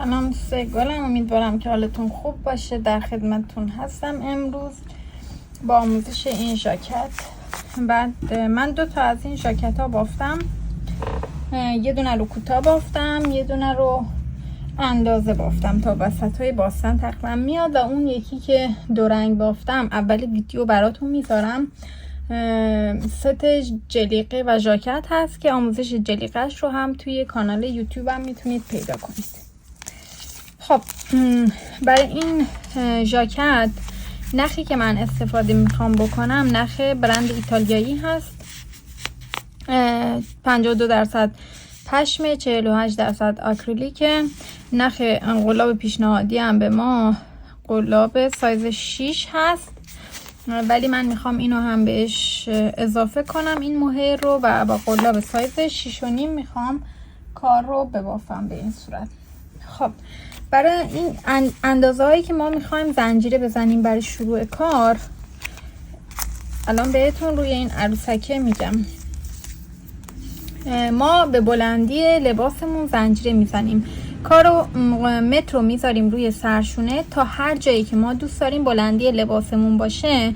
سلام دوستای گلم، امیدوارم که حالتون خوب باشه. در خدمتتون هستم امروز با آموزش این ژاکت. بعد من 2 تا از این ژاکت ها بافتم، یه دونه رو کوتاه بافتم، یه دونه رو اندازه بافتم تا وسط های باستن تقریبا میاد و اون یکی که 2 رنگ بافتم اول ویدیو براتون میذارم. ست جلیقه و ژاکت هست که آموزش جلیقهش رو هم توی کانال یوتیوبم میتونید پیدا کنید. خب برای این ژاکت نخی که من استفاده میخوام بکنم نخ برند ایتالیایی هست. 52% پشم، 48% آکریلیکه. نخ قلاب پیشنهادی هم به ما قلاب سایز 6 هست، ولی من میخوام اینو هم بهش اضافه کنم این موهر رو و با قلاب سایز 6.5 میخوام کار رو ببافم به این صورت. خب برای این اندازه هایی که ما میخوایم زنجیره بزنیم برای شروع کار، الان بهتون روی این عروسکه میگم. ما به بلندی لباسمون زنجیره میزنیم، کارو متر رو میذاریم روی سرشونه تا هر جایی که ما دوست داریم بلندی لباسمون باشه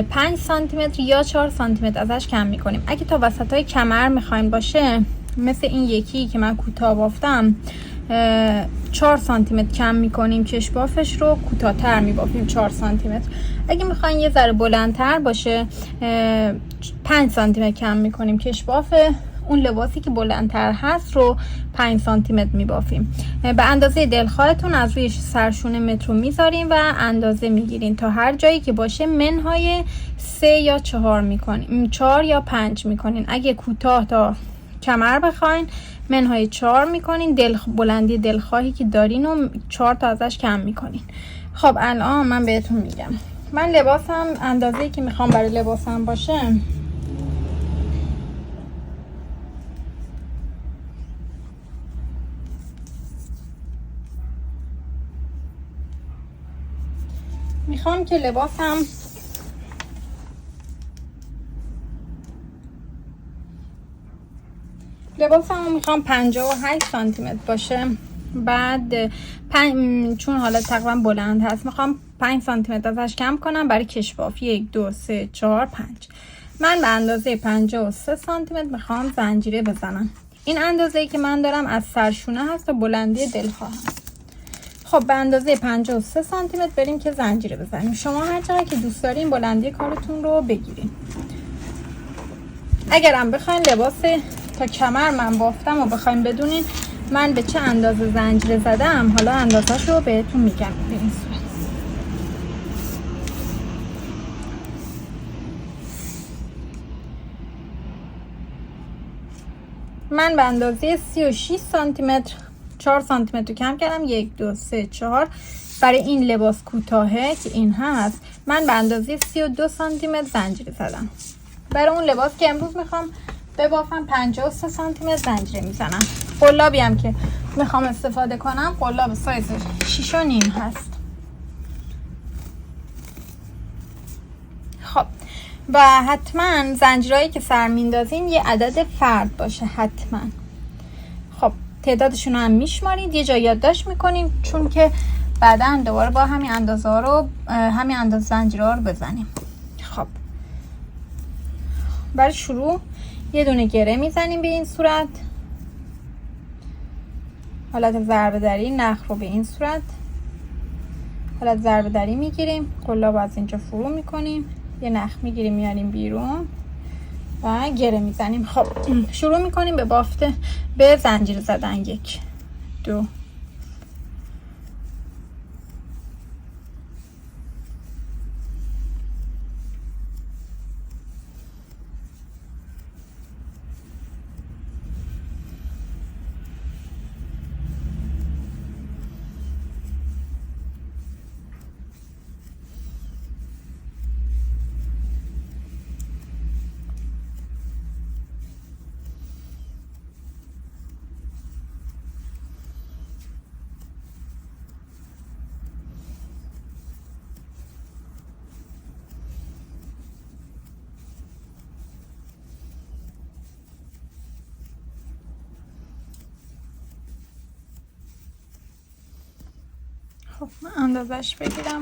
5 سانتی متر یا 4 سانتی متر ازش کم میکنیم. اگه تا وسط های کمر میخوایم باشه، مثل این یکی که من کوتاه بافتم، 4 سانتی متر کم میکنیم، کش بافش رو کوتاه‌تر میبافیم 4 سانتی متر. اگه میخواین یه ذره بلندتر باشه 5 سانتی متر کم میکنیم، کش باف اون لباسی که بلندتر هست رو 5 سانتی متر میبافیم. به اندازه دلخواهتون از روی سرشونه متر رو میذاریم و اندازه میگیرین تا هر جایی که باشه منهای 3 یا 4 میکنیم، 4 یا 5 میکنین. اگه کوتاه تا کمر بخواین منهای 4 میکنین، بلندی دلخواهی که دارین و 4 تا ازش کم میکنین. خب الان من بهتون میگم من لباسم اندازه‌ای که میخوام برای لباسم باشه، میخوام که لباسم میخوام 58 سانتی متر باشه. بعد چون حالا تقریبا بلند هست میخوام 5 سانتی متر ازش کم کنم برای کشباف. 1 2 3 4 5. من به اندازه 53 سانتی متر میخوام زنجیره بزنم. این اندازه‌ای که من دارم از سرشونه هست و بلندی دلخواه هست. خب به اندازه 53 سانتی متر بریم که زنجیره بزنیم. شما هر چقدر که دوست دارین بلندی کارتون رو بگیرین. اگرم بخواین لباس تا کمر من بافتم و بخواین بدونین من به چه اندازه زنجیره زدم، حالا اندازه‌شو رو بهتون میگم. به این صورت من به اندازه 36 سانتی متر 4 سانتی متر کم کردم. 1 2 3 4. برای این لباس کوتاهه که این هست من به اندازه 32 سانتی متر زنجیره زدم. برای اون لباس که امروز میخوام ببافم 53 سانتی متر زنجیره میزنم. قلابی هم که میخوام استفاده کنم قلاب سایز 6.5 هست. خب و حتما زنجیرهایی که سر میندازین یه عدد فرد باشه حتما. خب تعدادشون هم میشمارید، یه جا یادداشت میکنیم چون که بعدا دوباره با همین اندازه ها رو همین اندازه زنجیره ها رو بزنیم. خب برای شروع یه دونه گره میزنیم به این صورت، حالت ضربه دری. نخ رو به این صورت حالت ضربه دری میگیریم، قلاب از اینجا فرو میکنیم، یه نخ میگیریم میاریم بیرون و گره میزنیم. خب شروع میکنیم به بافته به زنجیره زدن. 1 2 3 خب من اندازش بگیرم.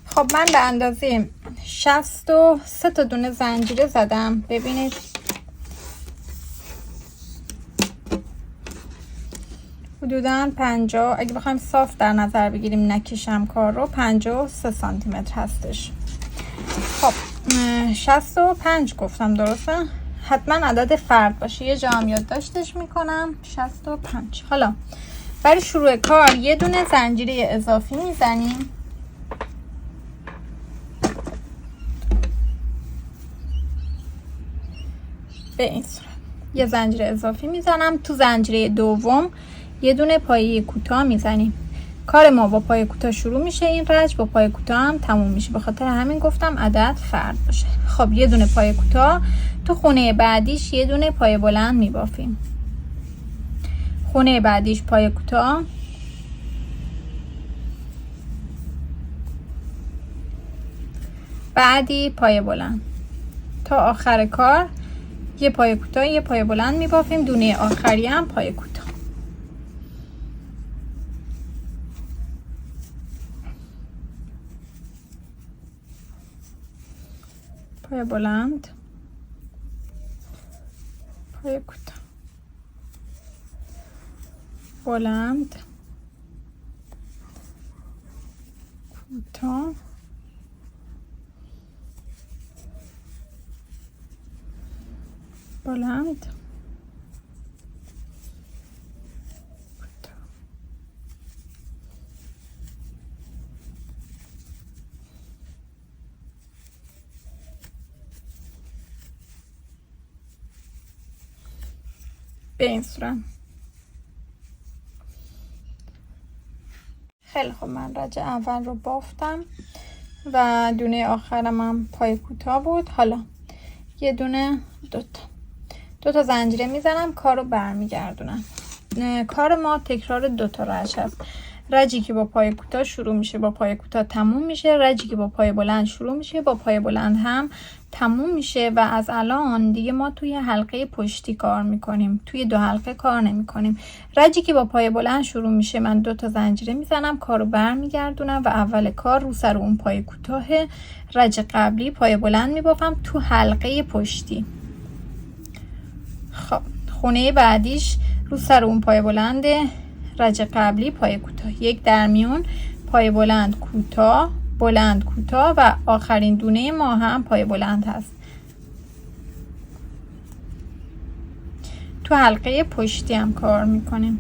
خب من به اندازه 63 تا دونه زنجیره زدم. ببینید حدوداً 50، اگه بخوایم صاف در نظر بگیریم نکشم کار رو، 53 سانتی متر هستش. خب 65 گفتم درسته؟ حتما عدد فرد باشه، یه جا هم یادداشتش میکنم. 65. حالا برای شروع کار یه دونه زنجیره اضافی میزنیم. به این صورت یه زنجیره اضافی میزنم. تو زنجیره دوم یه دونه پایه کوتاه میزنیم. کار ما با پایه کوتاه شروع میشه، این رج با پایه کوتاه هم تموم میشه، به خاطر همین گفتم عدد فرد باشه. خب یه دونه پایه کوتاه، تو خونه بعدیش یه دونه پایه بلند میبافیم. خونه بعدیش پایه کوتاه، بعدی پایه بلند، تا آخر کار یه پایه کوتاه یه پایه بلند میبافیم. دونه آخری هم پایه کوتاه. پایه بلند، پایه کوتاه، بلند، کوتاه، بلند، کوتاه. به این صورت. خیلی خوب، من رج اول رو بافتم و دونه آخرم هم پای کوتاه بود. حالا یه دونه دو تا زنجیره میزنم، کار رو برمیگردونم. کار ما تکرار 2 تا رج هست. رجی که با پای کوتاه شروع میشه با پای کوتاه تموم میشه، رجی که با پای بلند شروع میشه با پای بلند هم تموم میشه. و از الان دیگه ما توی حلقه پشتی کار میکنیم، توی 2 حلقه کار نمیکنیم. رجی که با پای بلند شروع میشه من 2 تا زنجیره میزنم، کار رو برمیگردونم و اول کار رو سر اون پای کوتاه رج قبلی پای بلند میبافم تو حلقه پشتی. خب خونه بعدیش رو سر اون پای بلند رج قبلی پای کوتاه، یک در میون پای بلند کوتاه، بلند کوتاه و آخرین دونه ما هم پای بلند هست. تو حلقه پشتی هم کار میکنیم.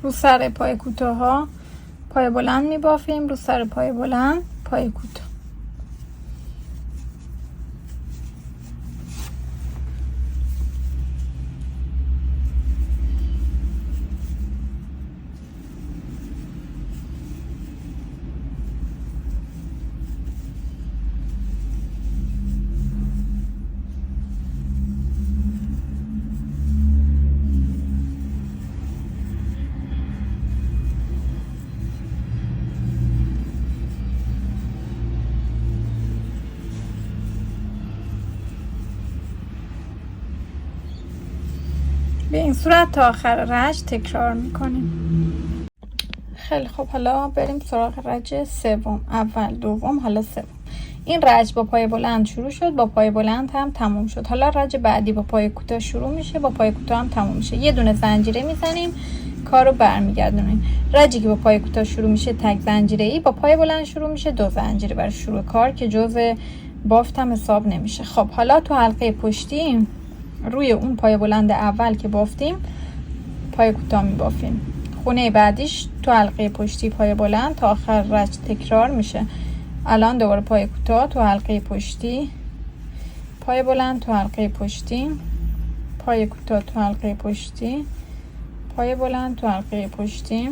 رو سر پای کوتاه ها پای بلند میبافیم، رو سر پای بلند پای کوتاه. به این صورت تا آخر رج تکرار میکنیم. خیلی خب، حالا بریم سراغ رج سوم. اول، دوم، حالا سوم. این رج با پای بلند شروع شد، با پای بلند هم تموم شد. حالا رج بعدی با پای کوتاه شروع میشه، با پای کوتاه هم تموم میشه. یه دونه زنجیره میزنیم، کارو برمیگردونیم. رجی که با پای کوتاه شروع میشه تک زنجیره ای، با پای بلند شروع میشه 2 زنجیره برای شروع کار که جزء بافتم حساب نمیشه. خب حالا تو حلقه پشتی روی اون پای بلند اول که بافتیم پای کوتاه میبافیم. خونه بعدیش تو حلقه پشتی پای بلند تا آخر رج تکرار میشه. الان دوباره پای کوتاه تو حلقه پشتی، پای بلند تو حلقه پشتی، پای کوتاه تو حلقه پشتی، پای بلند تو حلقه پشتی،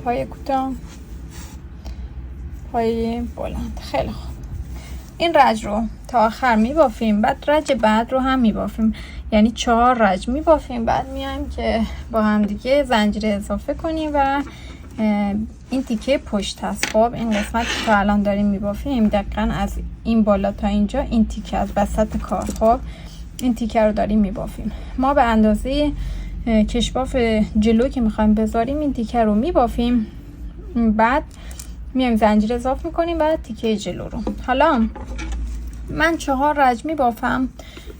پای کوتاه، پای بلند. خیلی خوب، این رج رو تا آخر میبافیم. بعد رج بعد رو هم میبافیم، یعنی 4 رج میبافیم. بعد میایم که با هم دیگه زنجیره اضافه کنیم و این تیکه پشت هست. خب این قسمت که تا الان داریم میبافیم دقیقا از این بالا تا اینجا این تیکه از وسط کار. خب این تیکه رو داریم میبافیم. ما به اندازه کشباف جلو که میخوایم بذاریم این تیکه رو میبافیم. بعد میایم زنجیر اضافه میکنیم بعد تیکه جلو رو. حالا من 4 رج میبافم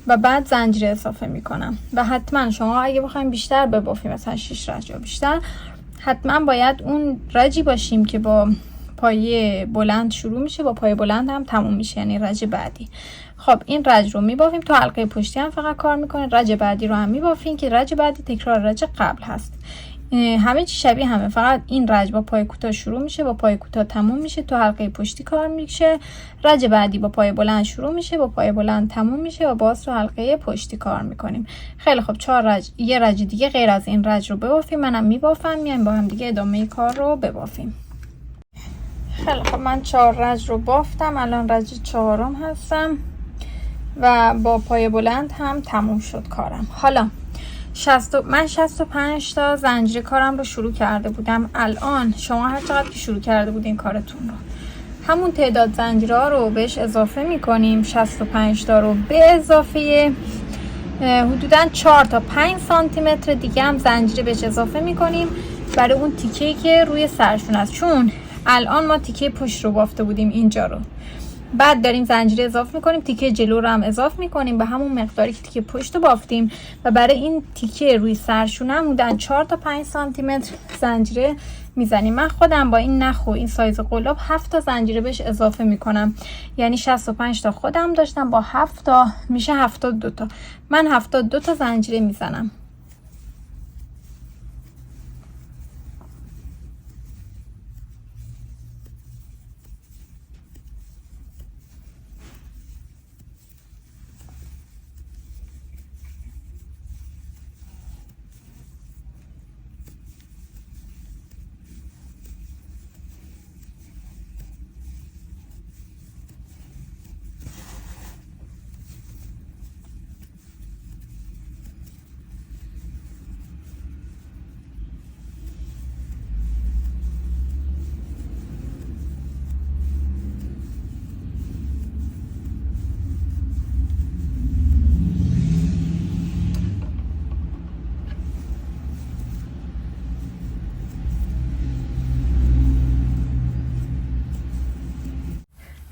و بعد زنجیر اضافه میکنم و حتما شما اگه بخوایم بیشتر ببافیم، مثلا 6 رج یا بیشتر، حتما باید اون رجی باشیم که با پایه بلند شروع میشه، با پایه بلند هم تموم میشه، یعنی رج بعدی. خب این رج رو میبافیم. تو حلقه پشتی هم فقط کار میکنه. رج بعدی رو هم میبافیم که رج بعدی تکرار رج قبل هست. همه چی شبیه همه، فقط این رج با پای کوتاه شروع میشه، با پای کوتاه تموم میشه، تو حلقه پشتی کار میشه. رج بعدی با پای بلند شروع میشه، با پای بلند تموم میشه و باز تو حلقه پشتی کار میکنیم. خیلی خب 4 رج، یه رج دیگه غیر از این رج رو ببافیم. منم میبافم، میایم با هم دیگه ادامه کار رو ببافیم. خیلی خب من 4 رج رو بافتم، الان رج 4م هستم و با پای بلند هم تموم شد کارم. حالا من 65 تا زنجیره کارم رو شروع کرده بودم. الان شما هر چقدر که شروع کرده بودین کارتون رو، همون تعداد زنجیره ها رو بهش اضافه میکنیم. 65 تا رو به اضافه حدودا 4 تا 5 سانتی متر دیگه هم زنجیره بهش اضافه میکنیم برای اون تیکه‌ای که روی سرشون است. چون الان ما تیکه پشت رو بافته بودیم اینجا رو، بعد داریم زنجیره اضافه میکنیم، تیکه جلو رو هم اضافه میکنیم به همون مقداری که تیکه پشت رو بافتیم و برای این تیکه روی سرشون هم حدوداً 4 تا 5 سانتی متر زنجیره میزنیم. من خودم با این نخ و این سایز قلاب 7 تا زنجیره بهش اضافه میکنم، یعنی 65 تا خودم داشتم با 7 تا میشه 72 تا. من 72 تا زنجیره میزنم.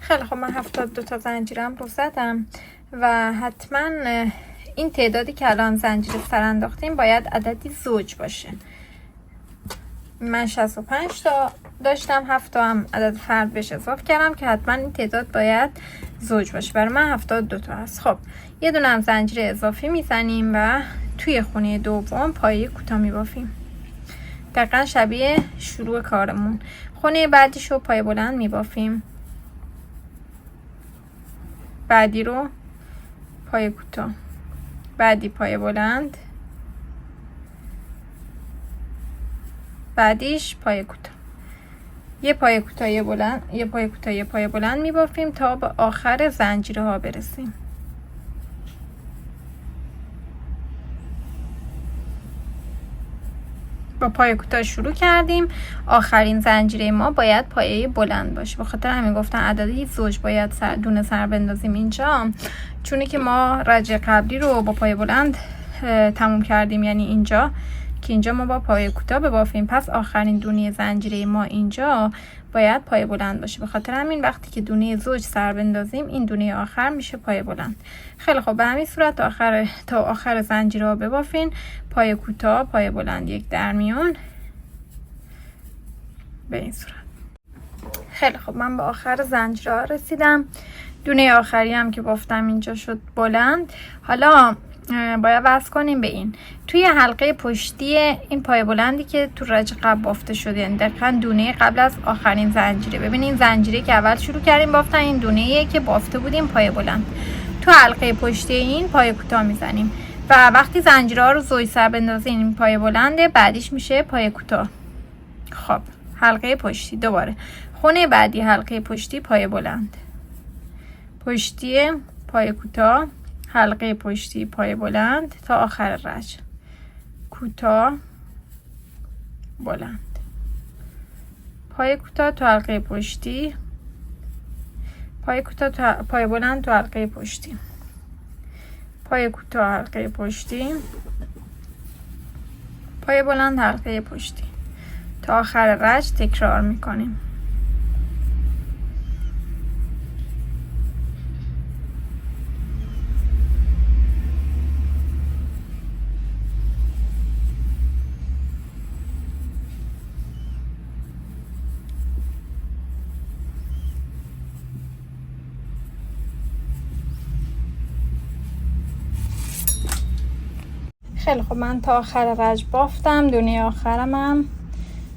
خیلی خب من 72 تا زنجیرم رو زدم و حتما این تعدادی که الان زنجیر سر انداختیم باید عددی زوج باشه. من 65 تا داشتم، 7 تا هم عدد فرد بهش اضافه کردم که حتما این تعداد باید زوج باشه. برای من 72 تا هست. خب یه دونه هم زنجیر اضافی میزنیم و توی خونه دوم پایه کوتاه میبافیم، دقیقا شبیه شروع کارمون. خونه بعدیش رو پایه بلند میبافیم، بعدی رو پای کوتاه، بعدی پای بلند، بعدیش پای کوتاه، یه پای کوتاه یه بلند، یه پای کوتاه یه پای بلند میبافیم تا به آخر زنجیره ها برسیم. با پای کوتاه شروع کردیم، آخرین زنجیره ما باید پایه بلند باشه. به خاطر همین گفتن عددی زوج باید دونه سر بندازیم اینجا، چونه که ما رج قبلی رو با پایه بلند تموم کردیم، یعنی اینجا که اینجا ما با پایه کوتاه ببافیم، پس آخرین دونه زنجیره ما اینجا باید پایه بلند باشه. به خاطر همین وقتی که دونه زوج سر بندازیم این دونه آخر میشه پایه بلند. خیلی خب به همین صورت تا آخر زنجیره ها ببافین، پایه کوتاه پایه بلند یک درمیون به این صورت. خیلی خب من به آخر زنجیره ها رسیدم، دونه آخری هم که بافتم اینجا شد بلند. حالا باید وصل کنیم به این توی حلقه پشتی این پای بلندی که تو رج قبل بافته شده، یعنی دقیقاً دونه قبل از آخرین زنجیره. ببینین زنجیره که اول شروع کردیم بافتن، این دونه‌ایه که بافته بودیم پای بلند. تو حلقه پشتی این پای کوتاه میزنیم، و وقتی زنجیرها رو زوج سر بندازین این پای بلنده، بعدیش میشه پای کوتاه. خب حلقه پشتی دوباره خونه بعدی، حلقه پشتی پای بلند، پشتی پای کوتاه، حلقه پشتی پای بلند تا آخر رج، کوتاه بلند، پای کوتاه تو حلقه پشتی، پای کوتاه تا پای بلند تو حلقه پشتی، پای کوتاه حلقه پشتی، پای بلند حلقه پشتی تا آخر رج تکرار میکنیم. خیلی خب من تا آخر رج بافتم. دونه آخرم هم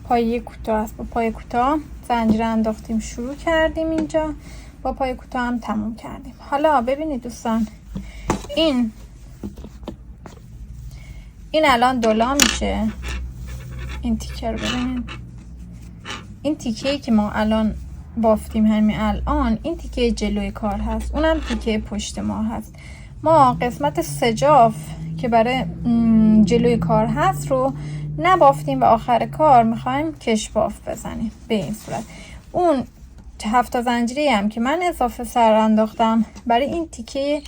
پای کوتاه است. با پای کوتاه زنجیر انداختیم، شروع کردیم اینجا، با پای کوتاه هم تموم کردیم. حالا ببینید دوستان، این الان دولا میشه. این تیکه رو ببینید، این تیکه‌ای که ما الان بافتیم همین الان، این تیکه جلوی کار هست، اونم تیکه پشت ما هست. ما قسمت سجاف که برای جلوی کار هست رو نبافتیم و آخر کار میخوایم کش بافت بزنیم به این صورت. اون 7 زنجیری هم که من اضافه سر انداختم برای این تیکه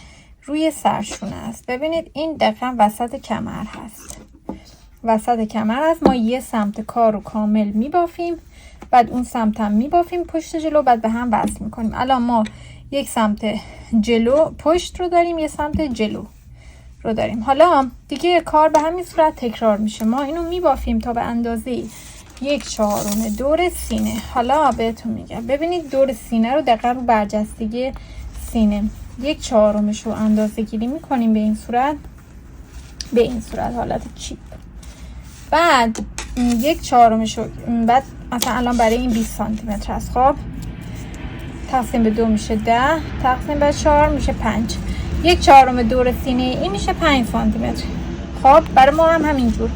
روی سرشونه است. ببینید این دقیقا وسط کمر هست، وسط کمر هست. ما یه سمت کار رو کامل میبافیم، بعد اون سمت هم میبافیم پشت جلو، بعد به هم وصل میکنیم. الان ما یک سمت جلو پشت رو داریم، یه سمت جلو رو داریم. حالا دیگه کار به همین صورت تکرار میشه. ما اینو میبافیم تا به اندازه 1/4 دور سینه. حالا بهتون میگم، ببینید دور سینه رو دقیقا رو برجستگی سینه 1/4 رو اندازه گیری میکنیم به این صورت، به این صورت حالت چیپ. بعد 1/4 رو بعد مثلا الان برای این 20 سانتی متر هست. خب تقسیم به 2 میشه 10، تقسیم به 4 میشه 5. 1/4 دور سینه این میشه 5 سانتی متر. خب برای ما هم همینجور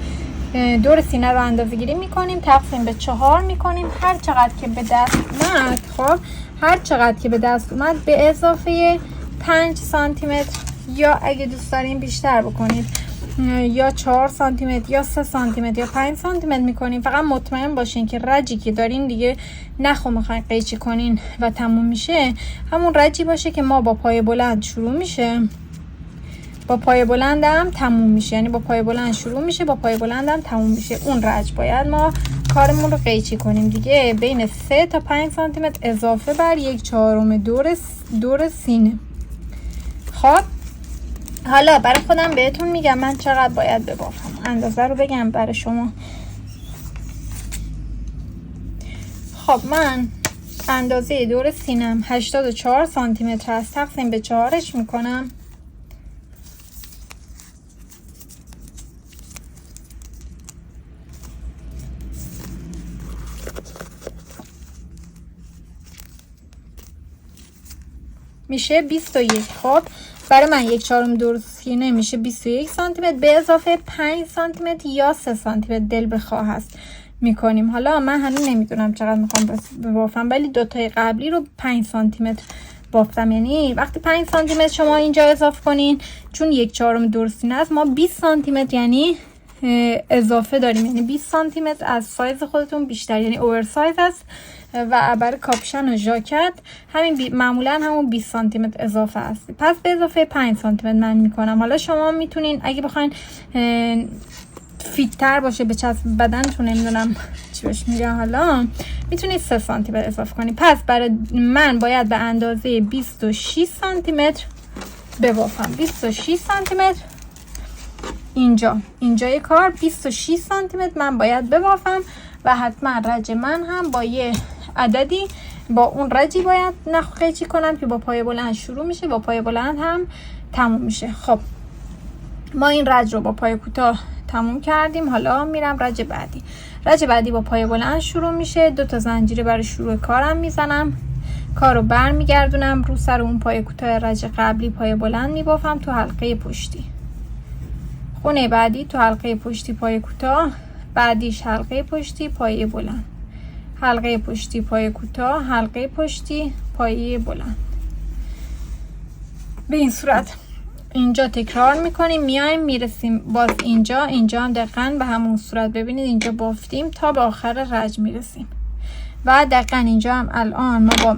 دور سینه رو اندازه گیری میکنیم، تقسیم به 4 میکنیم. هر چقدر که به دست اومد، خب هر چقدر که به دست اومد به اضافه 5 سانتی متر، یا اگه دوست دارین بیشتر بکنید یا 4 سانتی متر یا 3 سانتی متر یا 5 سانتی متر میکنیم. فقط مطمئن باشین که رجی که دارین دیگه نخو میخواین قیچی کنین و تموم میشه همون رجی باشه که ما با پای بلند شروع میشه، با پای بلند هم تموم میشه. یعنی با پای بلند شروع میشه، با پای بلند هم تموم میشه. اون رج باید ما کارمون رو قیچی کنیم دیگه. بین 3 تا 5 سانتی متر اضافه بر 1/4 دور سینه. خب حالا برای خودم بهتون میگم من چقدر باید ببافم. اندازه رو بگم برای شما. خب من اندازه دور سینم 84 سانتی متر است. تقسیم به 4ش میکنم. میشه 21. خب برای من 1/4 دور سینه میشه 21 سانتی متر به اضافه 5 سانتی متر یا 3 سانتی متر دل بخواه هست میکنیم. حالا من هنوز نمیدونم چقدر میخوام بافم، ولی دوتای قبلی رو 5 سانتی متر بافتم. یعنی وقتی 5 سانتی متر شما اینجا اضافه کنین، چون 1/4 دور سینه است، ما 20 سانتی متر یعنی اضافه داریم. یعنی 20 سانتی متر از سایز خودتون بیشتر، یعنی اوورسایز است و برای کاپشن و ژاکت همین معمولا همون 20 سانتی متر اضافه است. پس به اضافه 5 سانتی متر من میکنم. حالا شما میتونین اگه بخواین فیت تر باشه به چسب بدنتون، نمیدونم چی بهش میگم، حالا میتونید 3 سانتی متر اضافه کنید. پس برای من باید به اندازه 26 سانتی متر ببافم. 26 سانتی متر اینجای کار 26 سانتی متر من باید ببافم و حتما رج من هم با یه عددی با اون رجی باید نخ قیچی کنم که با پای بلند شروع میشه، با پای بلند هم تموم میشه. خب ما این رج رو با پای کوتاه تموم کردیم. حالا میرم رج بعدی. رج بعدی با پای بلند شروع میشه. 2 تا زنجیره برای شروع کارم میزنم، کارو برمیگردونم رو سر اون پای کوتاه رج قبلی پای بلند میبافم تو حلقه پشتی. خونه بعدی تو حلقه پشتی پای کوتاه، بعدیش حلقه پشتی پایه بلند، حلقه پشتی پایه کوتاه، حلقه پشتی پایه بلند. به این صورت اینجا تکرار میکنیم، میایم میرسیم باز اینجا هم دقیقاً به همون صورت. ببینید اینجا بافتیم تا به آخر رج میرسیم و دقیقاً اینجا هم الان ما با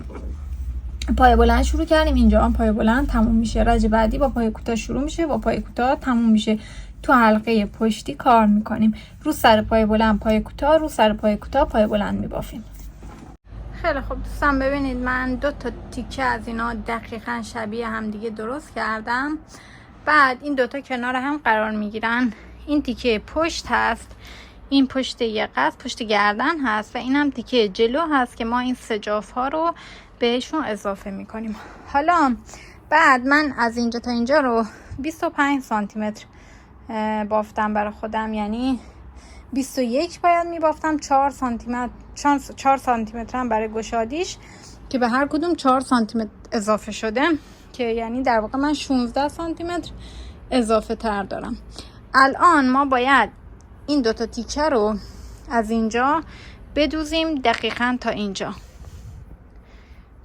پای بلند شروع کردیم، اینجا هم پای بلند تموم میشه. رج بعدی با پای کوتاه شروع میشه، با پای کوتاه تموم میشه. تو حلقه پشتی کار میکنیم، رو سر پای بلند پای کوتاه، رو سر پای کوتاه پای بلند میبافیم. خیلی خوب دوستان، ببینید من 2 تا تیکه از اینا دقیقاً شبیه هم دیگه درست کردم. بعد این 2 تا کنار هم قرار میگیرن. این تیکه پشت هست، این پشت یقه، پشت گردن هست و این هم تیکه جلو هست که ما این سجاف ها رو بهشون اضافه میکنیم. حالا بعد من از اینجا تا اینجا رو 25 سانتی متر بافتم برای خودم، یعنی 21 باید میبافتم. 4 سانتی متر هم برای گشادیش که به هر کدوم 4 سانتی متر اضافه شده، که یعنی در واقع من 16 سانتی متر اضافه تر دارم. الان ما باید این 2 تا تیکه رو از اینجا بدوزیم دقیقاً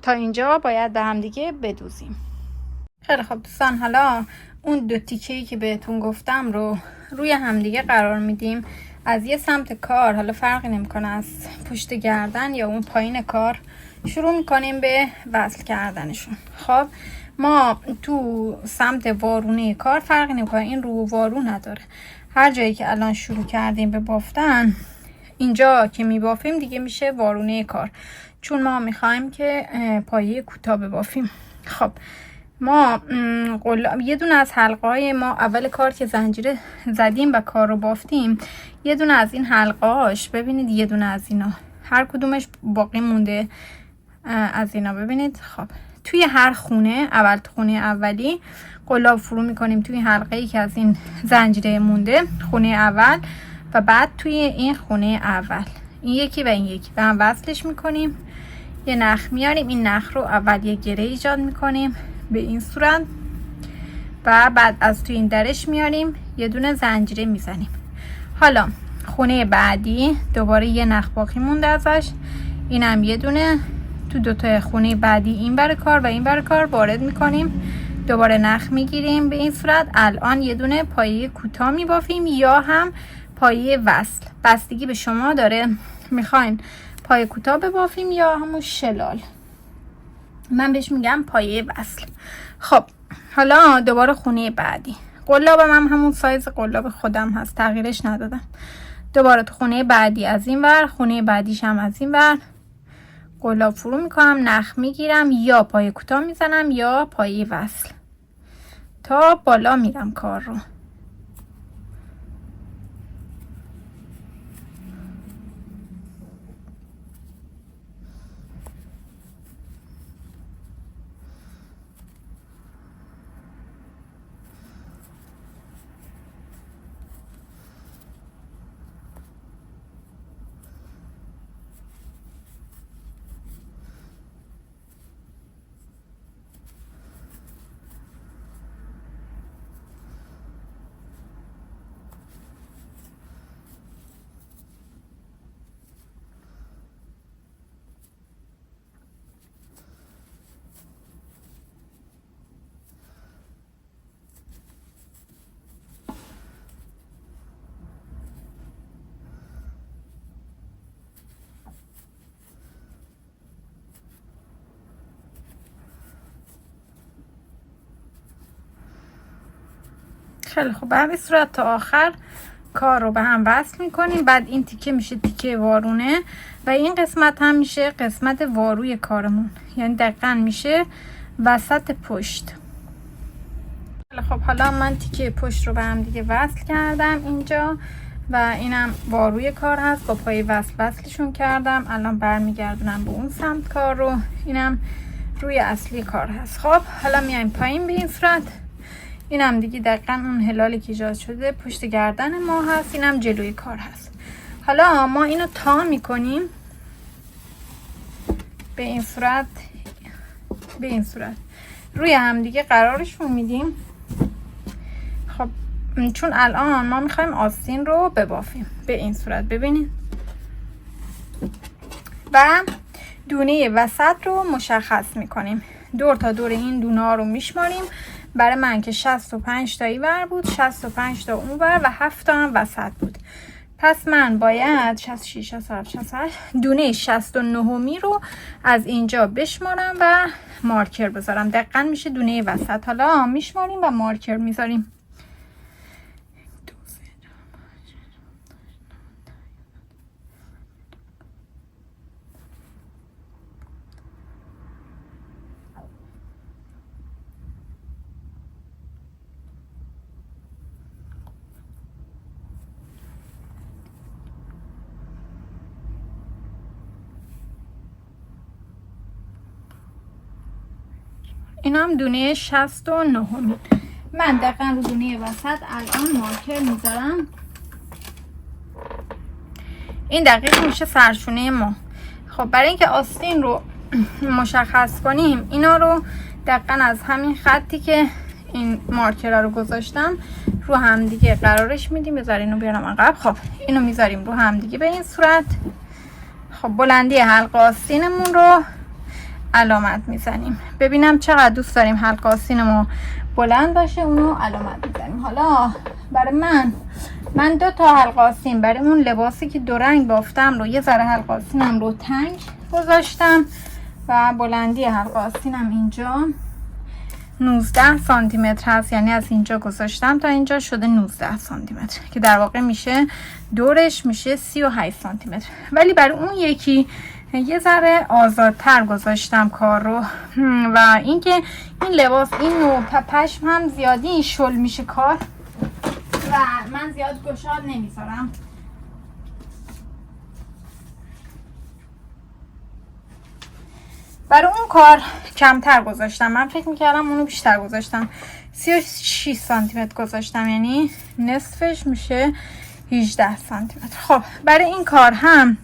تا اینجا باید به هم دیگه بدوزیم. خیلی خب دوستان، حالا اون 2 تیکه‌ای که بهتون گفتم رو روی همدیگه قرار میدیم. از یه سمت کار، حالا فرقی نمیکنه از پشت گردن یا اون پایین کار، شروع میکنیم به وصل کردنشون. خب ما تو سمت وارونه کار فرقی نمیکنه، این رو وارو نداره. هر جایی که الان شروع کردیم به بافتن، اینجا که میبافیم دیگه میشه وارونه کار، چون ما میخوایم که پایه کوتاه ببافیم. خب ما یه دونه از حلقه های ما اول کار که زنجیره زدیم و کار رو بافتیم، یه دونه از این حلقه هاش ببینید، یه دونه از اینا هر کدومش باقی مونده از اینا. ببینید خب توی هر خونه، اول خونه اولی قلاب فرو میکنیم توی حلقه ای که از این زنجیره مونده، خونه اول، و بعد توی این خونه اول این یکی و این یکی و هم وصلش میکنیم. یه نخ میاریم، این نخ رو اول یه گره ایجاد میکنیم به این صورت و بعد از توی این درش میاریم یه دونه زنجیره میزنیم. حالا خونه بعدی دوباره یه نخ باقی مونده ازش، اینم یه دونه تو 2 تا خونه بعدی این بر کار و این بر کار وارد میکنیم، دوباره نخ میگیریم به این صورت. الان یه دونه پایه کوتاه میبافیم یا هم پایه وصل، بستگی به شما داره میخواین پایه کوتاه ببافیم یا همون شلال. من بهش میگم پایه وصل. خب حالا دوباره خونه بعدی، قلابم هم همون سایز قلاب خودم هست، تغییرش ندادم. دوباره تو خونه بعدی از این ور، خونه بعدیش هم از این ور قلاب فرو میکنم، نخ میگیرم، یا پایه کوتاه میزنم یا پایه وصل تا بالا میرم کار رو. خیلی خوب، به همین صورت تا آخر کار رو به هم وصل میکنیم. بعد این تیکه میشه تیکه وارونه و این قسمت هم میشه قسمت واروی کارمون، یعنی دقیقا میشه وسط پشت. خیلی خب، حالا من تیکه پشت رو به هم دیگه وصل کردم اینجا و اینم واروی کار هست، با پای وصلشون کردم. الان برمیگردونم به اون سمت کار رو، اینم روی اصلی کار هست. خب حالا میایم پایین به این صورت. اینم دیگه دقیقا اون هلالی که ایجاد شده پشت گردن ما هست، اینم جلوی کار هست. حالا ما اینو تا میکنیم به این صورت روی هم دیگه قرارشون میدیم. خب چون الان ما میخوایم آستین رو ببافیم به این صورت، ببینید. و دونه وسط رو مشخص میکنیم. دور تا دور این دونه ها رو میشماریم. برای من که 65 تا اینور بود، 65 تا اونور و 7 تا هم وسط بود. پس من باید 66 67 دونه 69می رو از اینجا بشمارم و مارکر بذارم. دقیقاً میشه دونه وسط. حالا میشماریم و مارکر میذاریم. این هم دونه 69. من دقیقا رو دونه وسط الان مارکر میذارم. این دقیق میشه سرشونه ما. خب برای اینکه آستین رو مشخص کنیم، اینا رو دقیقا از همین خطی که این مارکر رو گذاشتم رو هم دیگه قرارش میدیم. بذار اینو بیارم عقب. خب اینو میذاریم رو هم دیگه به این صورت. خب بلندی حلقه آستینمون رو علامت میزنیم. ببینم چقدر دوست داریم حلقه آستین ما بلند باشه، اونو علامت میزنیم. حالا برای من 2 تا حلقه آستین برای اون لباسی که 2 رنگ بافتم رو یه ذره حلقه آستینم رو تنگ گذاشتم و بلندی حلقه آستینم اینجا 19 سانتی متر هست. یعنی از اینجا گذاشتم تا اینجا شده 19 سانتی متر که در واقع میشه دورش میشه 38 سانتی متر. ولی برای اون یکی یه ذره آزادتر گذاشتم کار رو. و اینکه این لباس این نوع پشم هم زیادی شل میشه کار و من زیاد گشاد نمیذارم. برای اون کار کمتر گذاشتم. من فکر میکردم اونو بیشتر گذاشتم. 36 سانتی متر گذاشتم، یعنی نصفش میشه 18 سانتی متر. خب برای این کار هم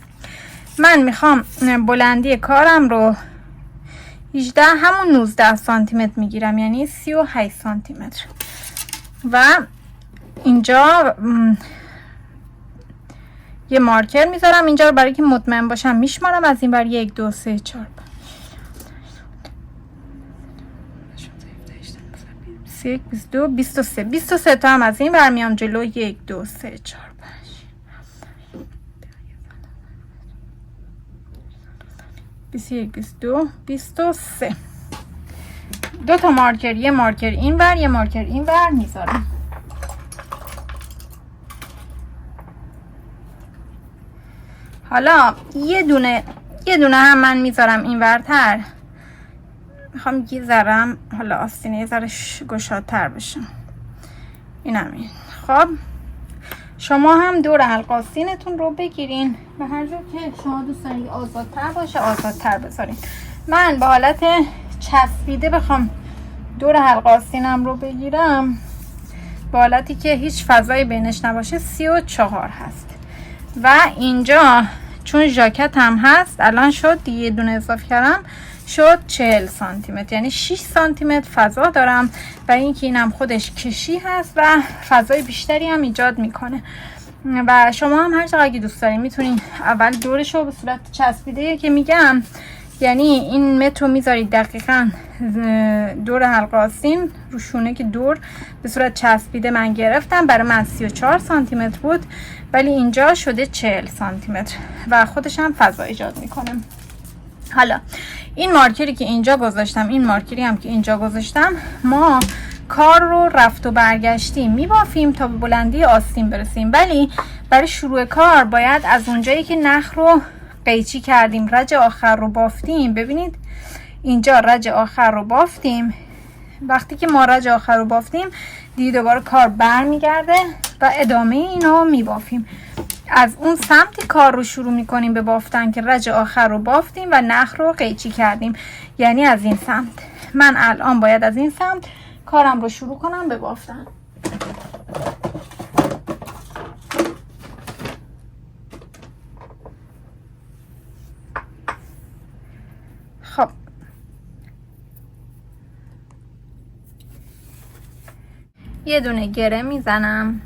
من میخوام بلندی کارم رو 18 همون 19 سانتی متر میگیرم، یعنی 38 سانتی متر. و اینجا یه مارکر میذارم اینجا رو برای که مطمئن باشم میشمارم از این بر 1 2 3 4 31 22 23 تا هم از این بر میام جلو. 1 2 3 4 21 22 23. 2 تا مارکر، یه مارکر این بر یه مارکر این بر میذارم. حالا یه دونه هم من میذارم این ورتر. میخوام یه ذرم حالا آستینه یه ذره گشادتر بشه. این همین. خب شما هم دور حلقه آستینتون رو بگیرین به هر جور که شما دوست دارید آزادتر باشه آزادتر بذارین. من به حالت چسبیده بخوام دور حلقه آستینم رو بگیرم، به حالتی که هیچ فضایی بینش نباشه 34 هست. و اینجا چون ژاکت هم هست الان شد یه دونه اضافه کردم شد 40 سانتی متر، یعنی 6 سانتی متر فضا دارم. و اینکه اینم خودش کشی هست و فضای بیشتری هم ایجاد میکنه. و شما هم هر چقدر دوست دارین میتونین اول دورش رو به صورت چسبیده که میگم، یعنی این متر رو میذارید دقیقاً دور حلقه آستین رو شونه که دور به صورت چسبیده من گرفتم. برای من 34 سانتی متر بود ولی اینجا شده 40 سانتی متر و خودش هم فضا ایجاد میکنه. حالا این مارکری که اینجا گذاشتم، این مارکری هم که اینجا گذاشتم، ما کار رو رفت و برگشتی میبافیم تا به بلندی آستین برسیم. ولی برای شروع کار باید از اونجایی که نخ رو قیچی کردیم رج آخر رو بافتیم، ببینید اینجا رج آخر رو بافتیم. وقتی که ما رج آخر رو بافتیم دیگه دوباره کار برمیگرده و ادامه اینو میبافیم. از اون سمتی کار رو شروع میکنیم به بافتن که رج آخر رو بافتیم و نخ رو قیچی کردیم، یعنی از این سمت. من الان باید از این سمت کارم رو شروع کنم به بافتن. خب یه دونه گره میزنم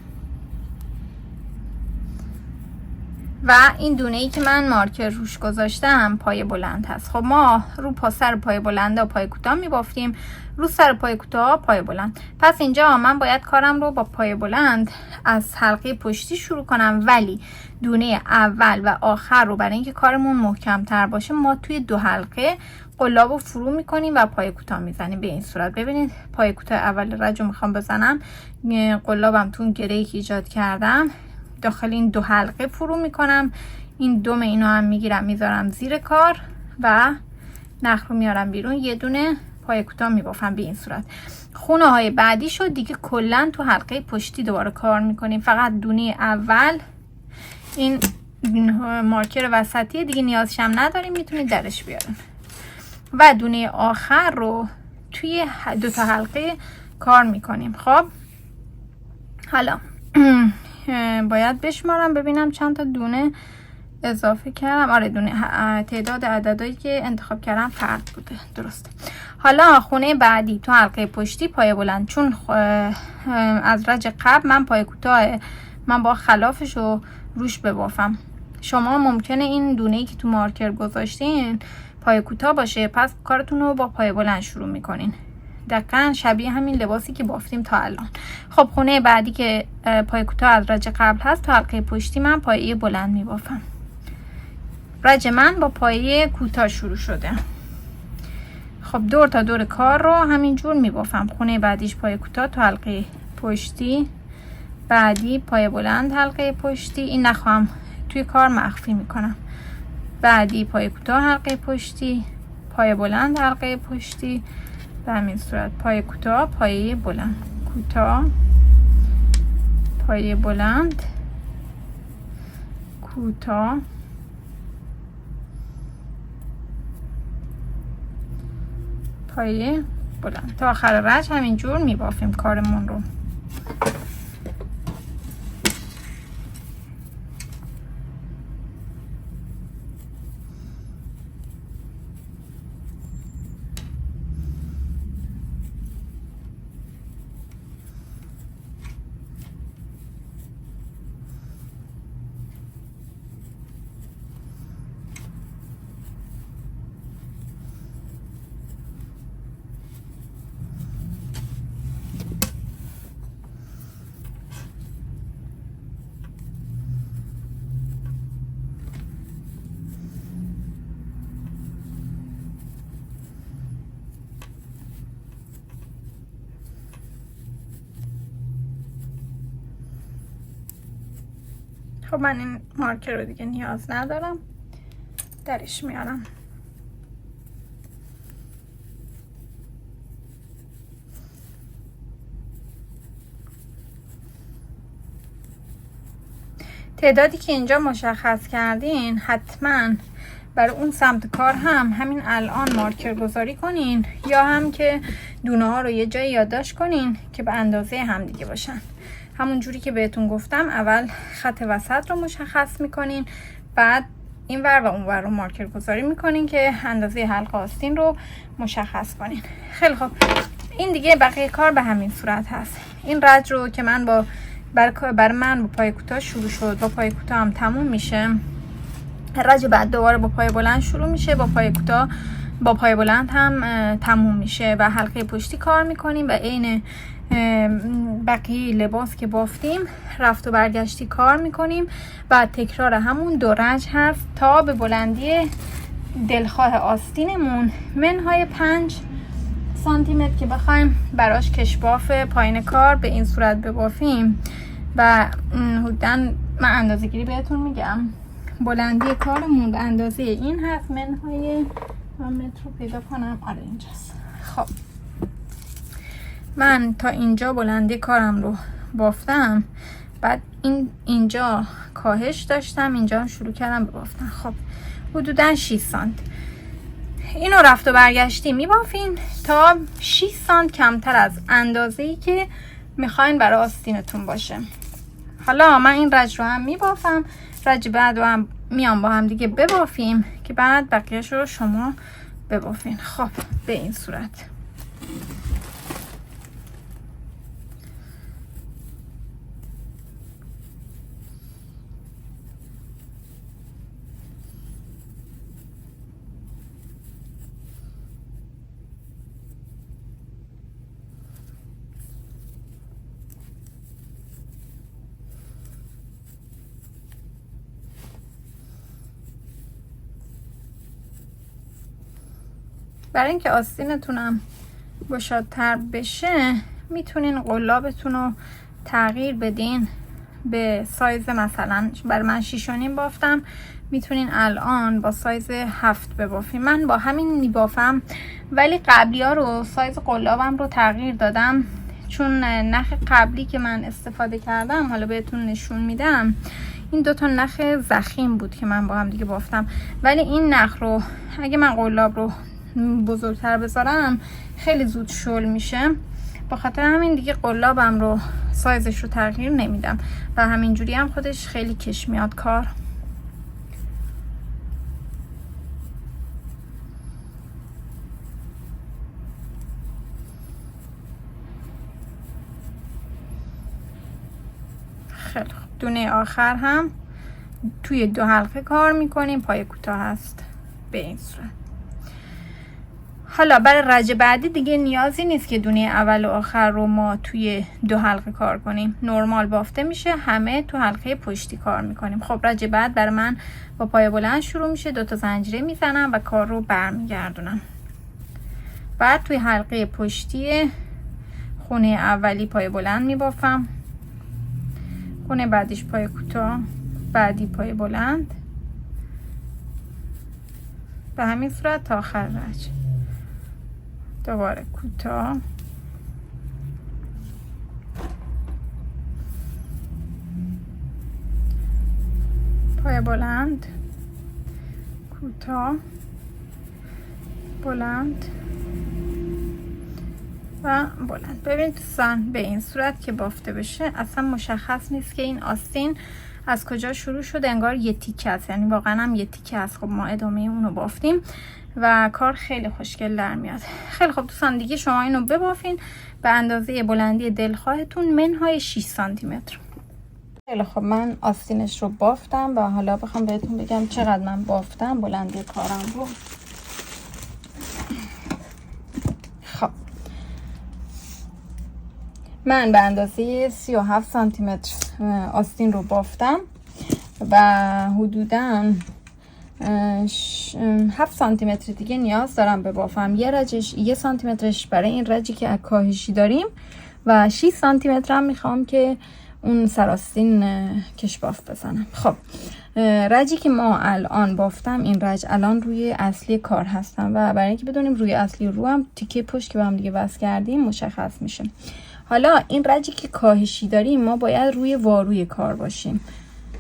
و این دونه ای که من مارکر روش گذاشتم پای بلند هست. خب ما رو سر پای بلند و پای کوتاه میبافتیم، رو سر پای کوتاه پای بلند. پس اینجا من باید کارم رو با پای بلند از حلقه پشتی شروع کنم، ولی دونه اول و آخر رو برای اینکه کارمون محکم تر باشه ما توی 2 حلقه قلاب رو فرو میکنیم و پای کوتاه میزنیم. به این صورت ببینید پای کوتاه اول رج رو میخوام بزنم، قلابم تو گره‌ای که ایجاد کردم داخل این 2 حلقه فرو میکنم، این دوم اینو هم میگیرم میذارم زیر کار و نخ رو میارم بیرون، یه دونه پای کوتاه میبافم. به این صورت خونه های بعدی شد دیگه کلا تو حلقه پشتی دوباره کار میکنیم. فقط دونه اول این مارکر وسطی دیگه نیازشم نداریم، میتونید درش بیاریم و دونه آخر رو توی 2 تا حلقه کار میکنیم. خب حالا باید بشمارم ببینم چند تا دونه اضافه کردم. آره تعداد عددهایی که انتخاب کردم فرق بوده، درسته. حالا خونه بعدی تو حلقه پشتی پای بلند، چون از رج قبل من پای کوتاه من با خلافش رو روش ببافم. شما ممکنه این دونه‌ای که تو مارکر گذاشتین پای کوتاه باشه، پس کارتون رو با پای بلند شروع میکنین، دقیقا شبیه همین لباسی که بافتیم تا الان. خب خونه بعدی که پای کوتاه از رج قبل هست تو حلقه پشتی من پایه بلند میبافم. رج من با پایه کوتاه شروع شده. خب دور تا دور کار رو همینجور میبافم. خونه بعدیش پای کوتاه تو حلقه پشتی، بعدی پای بلند حلقه پشتی، این نخواهم توی کار مخفی میکنم، بعدی پای کوتاه حلقه پشتی، پای بلند حلقه پشتی، به همین صورت پای کوتاه پایه بلند، کوتاه پایه بلند، کوتاه پایه بلند تا آخر رج همینجور میبافیم کارمون رو. خب من این مارکر رو دیگه نیاز ندارم، درش میارم. تعدادی که اینجا مشخص کردین حتما برای اون سمت کار هم همین الان مارکر گذاری کنین، یا هم که دونه ها رو یه جای یادداشت کنین که به اندازه هم دیگه باشن. همون جوری که بهتون گفتم اول خط وسط رو مشخص میکنین، بعد این ور و اون ور رو مارکر گذاری میکنین که اندازه حلقه آستین رو مشخص کنین. خیلی خب این دیگه بقیه کار به همین صورت هست. این رج رو که من برای من با پای کوتاه شروع شد، با پای کوتاه هم تموم میشه. رج بعد دوباره با پای بلند شروع میشه، با پای کوتاه با پای بلند هم تموم میشه و حلقه پشتی کار میکنیم و عین بقیه لباس که بافتیم رفت و برگشتی کار میکنیم و تکرار همون 2 رج هست تا به بلندی دلخواه آستینمون منهای 5 سانتی متر که بخوایم براش کشباف پایین کار به این صورت ببافیم. و حدوداً من اندازه گیری بهتون میگم، بلندی کارمون به اندازه این هست، منهای من متر رو پیدا کنم، آره اینجاست. خب من تا اینجا بلندی کارم رو بافتم، بعد اینجا کاهش داشتم، اینجا شروع کردم به بافتن. خب حدوداً 6 سانت اینو رفت و برگشتی میبافین تا 6 سانت کمتر از اندازه‌ای که میخواین برای آستینتون باشه. حالا من این رج رو هم میبافم، رج بعد رو هم میام با هم دیگه ببافیم که بعد بقیه‌اش رو شما ببافین. خب به این صورت برای اینکه آستینتونم گشادتر بشه میتونین قلابتون رو تغییر بدین به سایز. مثلا برای من 6.5 بافتم، میتونین الان با سایز 7 ببافین. من با همین میبافم، ولی قبلی ها رو سایز قلابم رو تغییر دادم، چون نخ قبلی که من استفاده کردم حالا بهتون نشون میدم، این دوتا نخ ضخیم بود که من با هم دیگه بافتم. ولی این نخ رو اگه من قلاب رو بزرگتر بذارم خیلی زود شل میشه، با خاطر همین دیگه قلابم رو سایزش رو تغییر نمیدم و همینجوری هم خودش خیلی کش میاد کار. خیلی خوب. دونه آخر هم توی 2 حلقه کار میکنیم، پای کوتاه هست به این صورت. حالا برای رج بعدی دیگه نیازی نیست که دونه اول و آخر رو ما توی 2 حلقه کار کنیم، نرمال بافته میشه، همه تو حلقه پشتی کار میکنیم. خب رج بعد برای من با پای بلند شروع میشه، 2 تا زنجیره میزنم و کار رو برمیگردونم. بعد توی حلقه پشتی خونه اولی پای بلند میبافم، خونه بعدیش پای کوتاه، بعدی پای بلند، به همین صورت تا آخر رج. دوباره کوتاه، پای بلند، کوتاه، بلند و بلند. ببینید دوستان، به این صورت که بافته بشه اصلا مشخص نیست که این آستین از کجا شروع شده، انگار یه تیکه است، یعنی واقعا هم یه تیکه است. خب ما ادامه اونو بافتیم و کار خیلی خوشگل در میاد. خیلی خوب دوستان، دیگه شما اینو ببافین به اندازه بلندی دلخواهتون، منهای 6 سانتی متر. خیلی خب، من آستینش رو بافتم و حالا بخوام بهتون بگم چقدر من بافتم بلندی کارم رو. خب من به اندازه 37 سانتی متر آستین رو بافتم و حدوداً 7 سانتی متر دیگه نیاز دارم ببافم. یه رجش 1 سانتی مترش برای این رجی که کاهشی داریم و 6 سانتی متر هم میخوام که اون سراستین کش باف بزنم. خب رجی که ما الان بافتم، این رج الان روی اصلی کار هستم و برای اینکه بدونیم روی اصلی رو هم تیکه پشت که با هم دیگه وصل کردیم مشخص میشه. حالا این رجی که کاهشی داریم ما باید روی واروی کار باشیم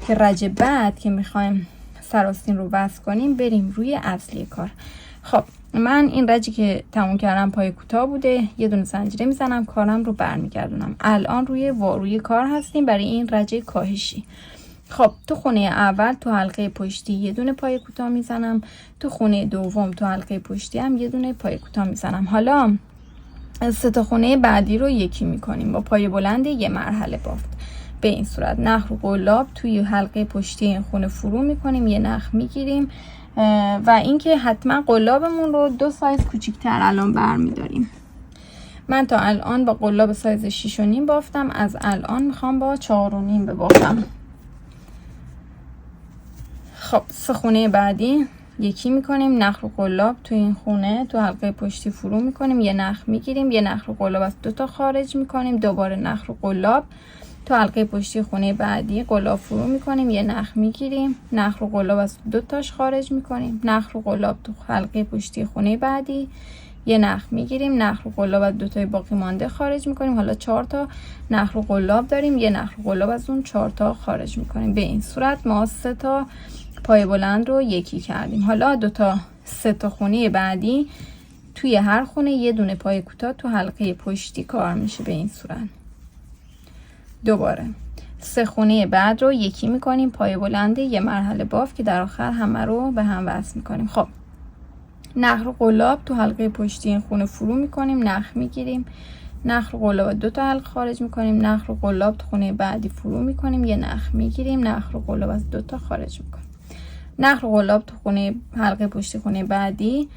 که رج بعد که میخوایم سراستین رو وصل کنیم بریم روی اصلی کار. خب من این رجی که تموم کردم پای کوتاه بوده، یه دونه زنجیره میزنم، کارم رو برمیگردونم. الان روی واروی کار هستیم برای این رج کاهشی. خب تو خونه اول تو حلقه پشتی یه دونه پای کوتاه میزنم، تو خونه دوم تو حلقه پشتی هم یه دونه پای کوتاه میزنم. حالا 3 تا خونه بعدی رو یکی میکنیم با پای بلند یه مرحله بافت. به این صورت نخ رو قلاب توی حلقه پشتی این خونه فرو میکنیم، یه نخ میگیریم و اینکه حتما قلابمون رو 2 سایز کوچیک‌تر الان برمیداریم. من تا الان با قلاب سایز 6.5 بافتم، از الان میخوام با 4.5 ببافم. خب 3 خونه بعدی یکی میکنیم، نخ رو قلاب تو این خونه تو حلقه پشتی فرو میکنیم، یه نخ میگیریم، یه نخ رو قلاب از 2 تا خارج میکنیم، دوباره نخ رو قلاب تو حلقه پشتی خونه بعدی قلاب فرو میکنیم، یه نخ میگیریم، نخ رو قلاب از 2 تاش خارج میکنیم، نخ رو قلاب تو حلقه پشتی خونه بعدی یه نخ میگیریم، نخ رو قلاب از 2 تای باقی مانده خارج میکنیم. حالا 4 تا نخ رو قلاب داریم، یه نخ رو قلاب از اون 4 تا خارج میکنیم. به این صورت ما 3 تا پای بلند رو یکی کردیم. حالا 2 تا 3 تا خونه بعدی توی هر خونه یه دونه پای کوتاه تو حلقه پشتی کار میشه. به این صورت دوباره 3 خونه بعد رو یکی میکنیم، پای بلند یه مرحله باف که در آخر همه رو به هم وصل میکنیم. خب نخ رو قلاب تو حلقه پشتی این خونه فرو میکنیم، نخ میگیریم، نخ رو قلاب 2 تا حلقه خارج میکنیم، نخ رو قلاب تو خونه بعدی فرو میکنیم، یه نخ میگیریم، نخ رو قلاب از 2 تا خارج میکنیم، نخ رو قلاب تو خونه حلقه پشتی خونه بعدی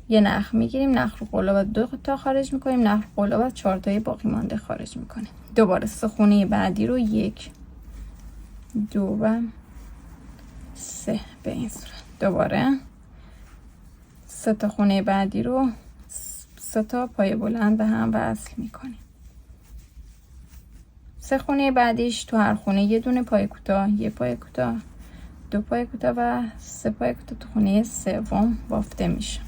یه نخ میگیریم، نخ رو قلاب از 2 تا خارج میکنیم، نخ رو قلاب از 4 تای باقی مانده خارج میکنیم. دوباره 3 خونه بعدی رو 1 2 و 3 به این صورت. دوباره 3 تا خونه بعدی رو 3 تا پای بلند به هم وصل میکنیم. 3 خونه بعدیش تو هر خونه یه دونه پای کوتاه، یه پای کوتاه، 2 پای کوتاه و 3 پای کوتاه تو خونه سوم بافته میشه.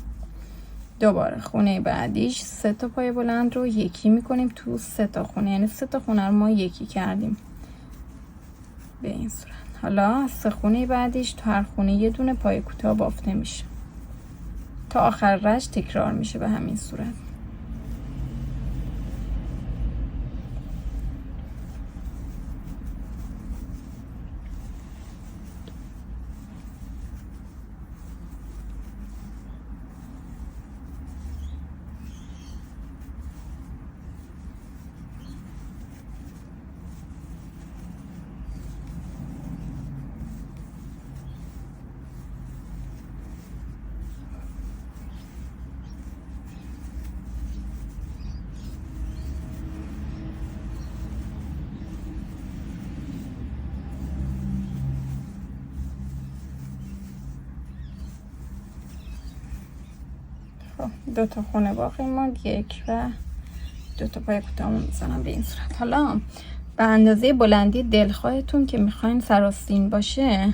دوباره خونه بعدیش 3 تا پای بلند رو یکی میکنیم تو 3 تا خونه، یعنی 3 تا خونه رو ما یکی کردیم به این صورت. حالا 3 خونه بعدیش تو هر خونه یه دونه پای کوتاه بافته میشه تا آخر رج تکرار میشه به همین صورت. دو تا خونه باقی ماند، 1 و 2 تا پای کوتاهمون میزنم به این صورت. حالا به اندازه بلندی دلخواهتون که میخواین سراستین باشه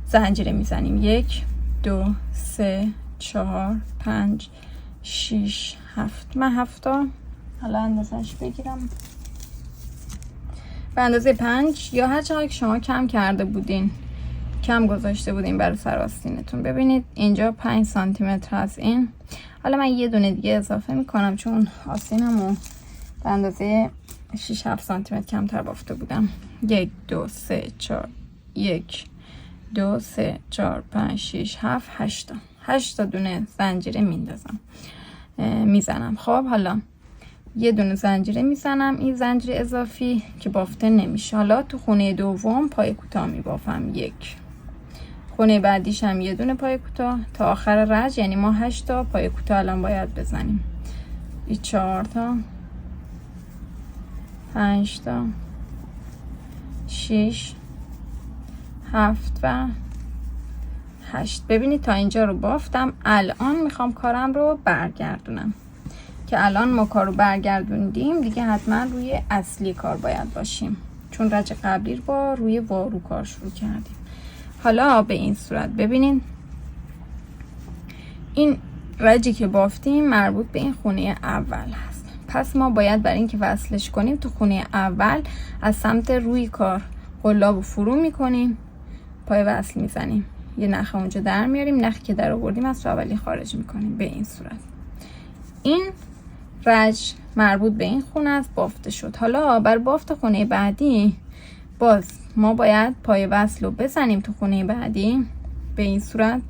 زنجیره میزنیم. 1 2 3 4 5 6 7. من 7 تا حالا اندازش بگیرم به اندازه 5 یا هر چقدر که شما کم کرده بودین، کم گذاشته بودین برای سراستینتون. ببینید اینجا 5 سانتی متر از این. حالا من یه دونه دیگه اضافه میکنم چون آستینمو به اندازه 6 7 سانتی متر کمتر بافته بودم. 1 2 3 4 1 2 3 4 5 6 7 8 تا 8 تا دونه زنجیره میزنم. خب حالا یه دونه زنجیره میزنم، این زنجیره اضافی که بافته نمیشه. حالا تو خونه دوم پای کوتاه میبافم. 1 خونه بعدیش هم یه دونه پای کوتاه تا آخر رج، یعنی ما 8 تا پای کوتاه الان باید بزنیم. این 4 تا 5 تا 6 7 و 8. ببینید تا اینجا رو بافتم. الان میخوام کارم رو برگردونم که الان ما کار رو برگردوندیم دیگه حتما روی اصلی کار باید باشیم چون رج قبلی رو با روی وارو کار شروع کردیم. حالا به این صورت ببینین این رجی که بافتیم مربوط به این خونه اول هست. پس ما باید برای اینکه وصلش کنیم تو خونه اول از سمت روی کار قلاب رو فرو میکنیم، پای وصل میزنیم، یه نخ اونجا در میاریم، نخی که در آوردیم از تو اولی خارج میکنیم به این صورت. این رج مربوط به این خونه است، بافته شد. حالا بر بافت خونه بعدی باز ما باید پای وصل رو بزنیم تو خونه بعدی به این صورت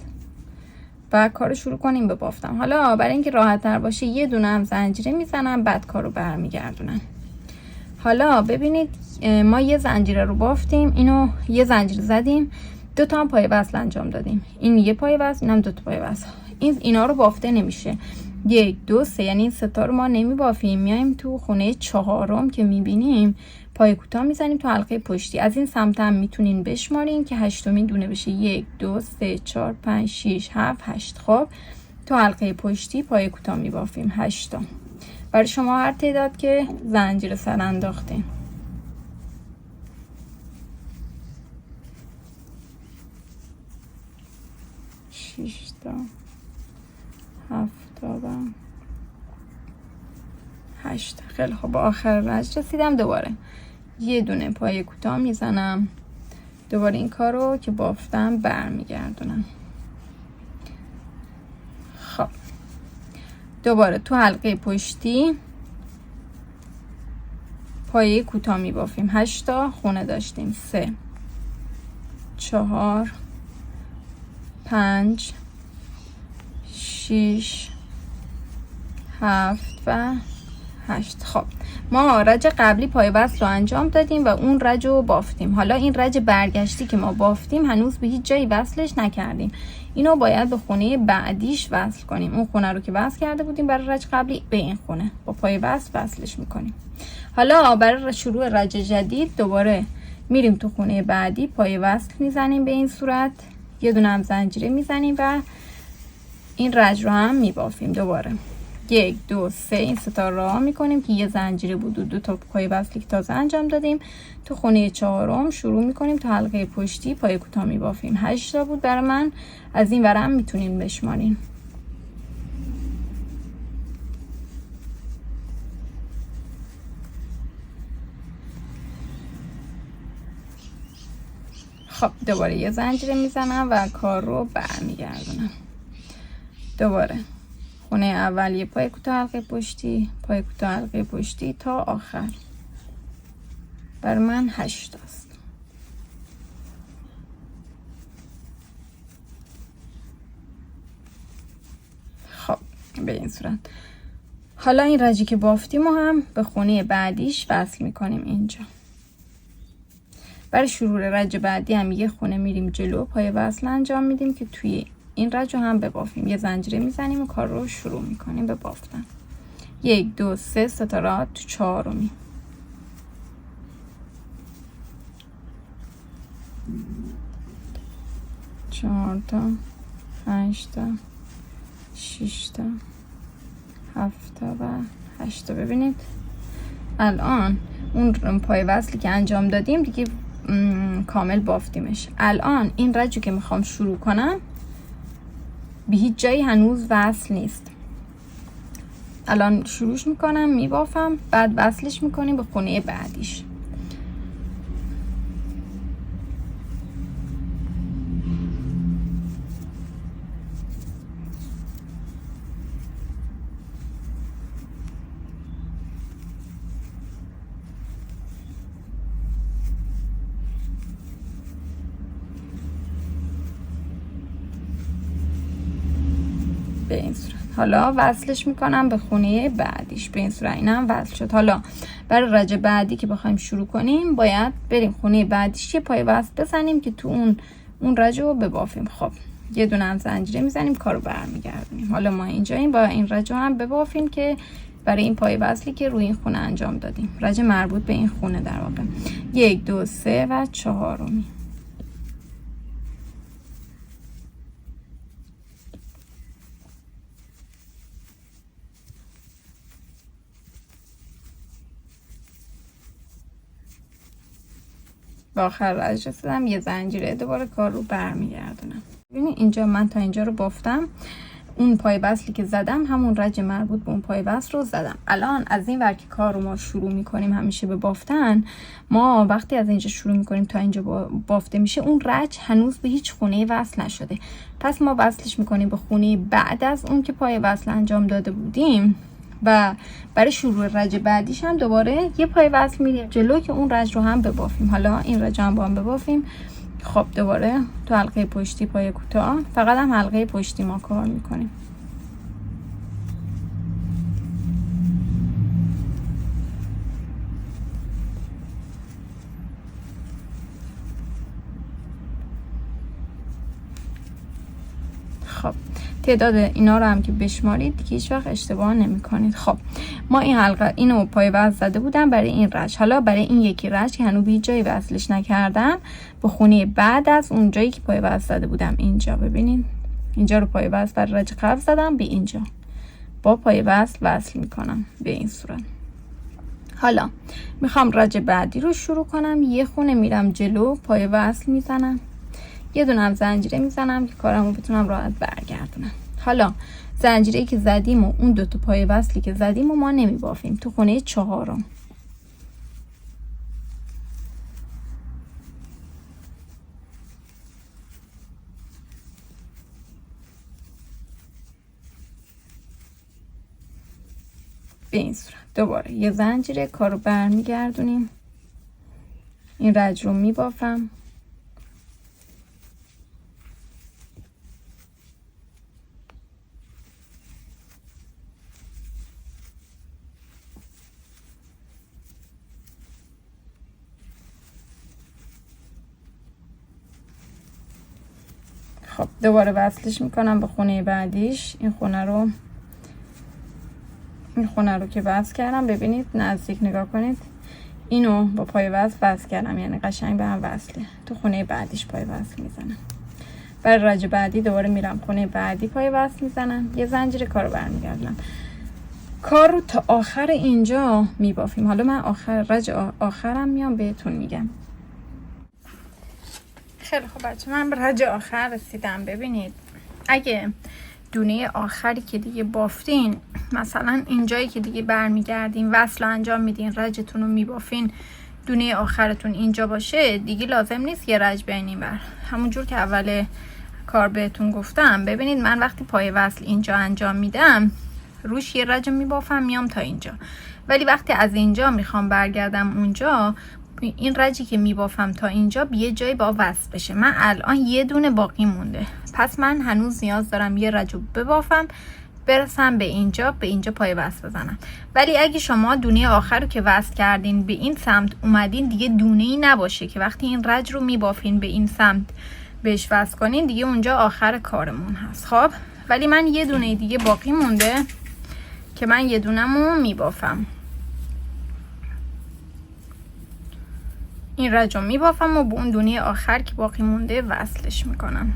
و کارو شروع کنیم به بافتم. حالا برای اینکه راحت تر باشه یه دونه هم زنجیره میزنم، بعد کارو برمیگردونم. حالا ببینید ما یه زنجیره رو بافتیم، اینو یه زنجیره زدیم، 2 تا هم پای وصل انجام دادیم. این یه پای وصل، اینم 2 تا پای وصل. اینا رو بافته نمیشه. 1 2 3 یعنی این 3 تا رو ما نمیبافیم. میایم تو خونه چهارم که میبینیم پای کوتاه میزنیم تو حلقه پشتی. از این سمت هم میتونین بشمارین که 8مین دونه بشه. 1 2 3 4 5 6 7 8. خب تو حلقه پشتی پای کوتاه میبافیم 8 تا. برای شما هر تعداد که زنجیره سر انداختین. شش تا 7 تا و 8. خیلی خوب، آخر رج رسیدم. دوباره یه دونه پای کوتاه میزنم، دوباره این کار رو که بافتم برمیگردونم. خب دوباره تو حلقه پشتی پای کوتاه میبافیم. 8 تا خونه داشتیم. 3 4 5 6 7 و 8. خب ما رج قبلی پای وصل رو انجام دادیم و اون رج رو بافتیم. حالا این رج برگشتی که ما بافتیم هنوز به هیچ جایی وصلش نکردیم. اینو باید به خونه بعدیش وصل کنیم. اون خونه رو که وصل کرده بودیم برای رج قبلی به این خونه با پای وصل وصلش میکنیم. حالا برای شروع رج جدید دوباره میریم تو خونه بعدی، پای وصل میزنیم به این صورت، یه دونه هم زنجیره میزنیم و این رج رو هم میبافیم. دوباره 1 2 3 این ستا راه میکنیم که یه زنجیره بود و 2 تا پای وصلی که تازه انجام دادیم. تو خونه 4م شروع میکنیم تا حلقه پشتی پای کوتاه میبافیم. 8 تا بود برای من، از این ورم میتونین بشمارین. خب دوباره یه زنجیره میزنم و کار رو برمیگردونم. دوباره خونه اول یه پای کوتاه حلقه پشتی، پای کوتاه حلقه پشتی تا آخر. بر من 8 است. خب به این صورت. حالا این رجی که بافتیم و هم به خونه بعدیش وصل میکنیم اینجا. برای شروع رج بعدی هم یه خونه میریم جلو، پای وصل انجام میدیم که توی این رج رو هم ببافیم. یه زنجیره میزنیم و کار رو شروع میکنیم به بافتن. 1 2 3 تا راه تو 4می. چهار تا، 5 تا، 6 تا، 7 تا و 8 تا. ببینید الان اون پای وصلی که انجام دادیم دیگه کامل بافتیمش. الان این رجو که میخوام شروع کنم به هیچ جایی هنوز وصل نیست. الان شروعش میکنم میبافم، بعد وصلش میکنیم به خونه بعدیش. به این صورت. حالا وصلش میکنم به خونه بعدیش. به این صورت اینم وصل شد. حالا برای رج بعدی که بخوایم شروع کنیم باید بریم خونه بعدیش یه پای وصل بزنیم که تو اون رج رو ببافیم. خب یه دونه هم زنجیره میزنیم، کارو برمیگردونیم. حالا ما اینجا با این رج هم ببافیم که برای این پای وصلی که روی این خونه انجام دادیم، رج مربوط به این خونه در واقع. 1 2 3 و 4می. با آخر رج رسیدم، یه زنجیره دوباره کار رو برمیگردونم. ببینید اینجا من تا اینجا رو بافتم. اون پای وصلی که زدم همون رج مربوط به اون پای وصل رو زدم. الان از این ور که کار رو ما شروع میکنیم همیشه به بافتن، ما وقتی از اینجا شروع میکنیم تا اینجا بافته میشه اون رج هنوز به هیچ خونه وصل نشده. پس ما وصلش میکنیم به خونه بعد از اون که پای وصل انجام داده بودیم و برای شروع رج بعدیش هم دوباره یه پای وصل میریم جلو که اون رج رو هم ببافیم. حالا این رج هم با هم ببافیم. خب دوباره تو حلقه پشتی پای کوتاه، فقط هم حلقه پشتی ما کار میکنیم. خب تعداد اینا رو هم که بشمارید دیگه هیچ وقت اشتباه نمی کنید. خب ما این حلقه اینو پای وصل زده بودم برای این رج. حالا برای این یکی رج که هنوز هیچ جایی وصلش نکردم به خونه بعد از اون جایی که پای وصل زده بودم اینجا. ببینید اینجا رو پای وصل برای رج قبل زدم، به اینجا با پای وصل میکنم به این صورت. حالا میخوام رج بعدی رو شروع کنم. یه خونه میرم جلو، پای وصل میزنم، یه دونه هم زنجیره میزنم که کارمو بتونم راحت برگردونم. حالا زنجیره که زدیم و اون 2 تا پای وصلی که زدیم و ما نمیبافیم تو خونه 4م. به این صورت دوباره یه زنجیره، کارو برمیگردونیم. این رج رو میبافم. خب دوباره وصلش میکنم به خونه بعدیش. این خونه رو که وصل کردم، ببینید نزدیک نگاه کنید، اینو با پای وصل کردم، یعنی قشنگ به هم وصله. تو خونه بعدیش پای وصل میزنم. برای رج بعدی دوباره میرم خونه بعدی پای وصل میزنم، یه زنجیر کار رو برمیگردم. کار رو تا آخر اینجا میبافیم. حالا من رج آخرم میام بهتون میگم. خیلی خوب بچه، من به رج آخر رسیدم. ببینید اگه دونه آخری که دیگه بافتین، مثلا اینجایی که دیگه برمیگردین وصل انجام میدین، رجتون رو میبافین، دونه آخرتون اینجا باشه، دیگه لازم نیست یه رج بینین بر. همونجور که اول کار بهتون گفتم، ببینید من وقتی پای وصل اینجا انجام میدم، روش یه رج میبافم میام تا اینجا، ولی وقتی از اینجا میخوام برگردم اونجا، این رجی که میبافم تا اینجا یه جایی با وصل بشه. من الان یه دونه باقی مونده، پس من هنوز نیاز دارم یه رج رو ببافم برسم به اینجا پای وصل بزنم. ولی اگه شما دونه آخر رو که وصل کردین به این سمت اومدین، دیگه دونه ای نباشه که وقتی این رج رو میبافین به این سمت بهش وصل کنین، دیگه اونجا آخر کارمون هست. خب ولی من یه دونه دیگه باقی مونده که من یه دونمو میبافم. این رج رو میبافم و به اون دونه آخر که باقی مونده وصلش میکنم.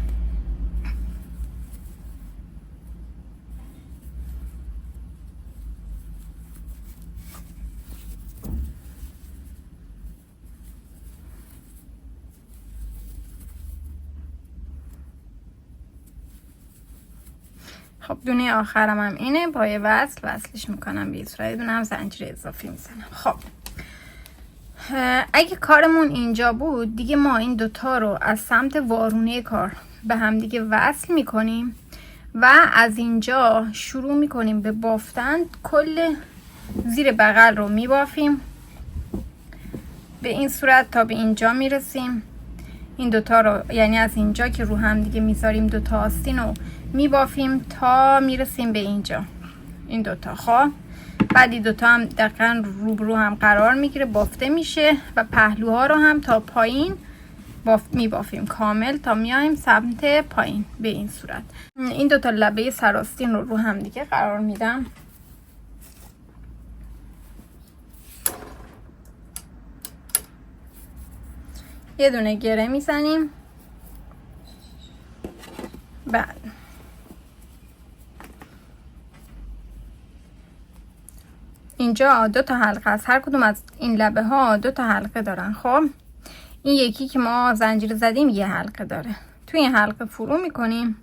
خب دونه آخرم هم اینه، پای وصلش میکنم به این صورت، یه دونه هم زنجیر اضافی میزنم. خب اگه کارمون اینجا بود، دیگه ما این دوتا رو از سمت وارونه کار به هم دیگه وصل میکنیم و از اینجا شروع میکنیم به بافتن. کل زیر بغل رو میبافیم به این صورت تا به اینجا میرسیم. این دوتا رو یعنی از اینجا که رو هم دیگه میذاریم دوتا آستین رو میبافیم تا میرسیم به اینجا، این دوتا. خب بعد این دوتا هم دقیقا روبرو هم قرار میگیره، بافته میشه و پهلوها رو هم تا پایین میبافیم کامل تا میایم سمت پایین به این صورت. این دوتا لبه سراستین رو هم دیگه قرار میدم. یه دونه گره میزنیم. بعد اینجا دو تا حلقه است، هر کدوم از این لبه ها دو تا حلقه دارن. خب این یکی که ما زنجیر زدیم یه حلقه داره، توی این حلقه فرو میکنیم.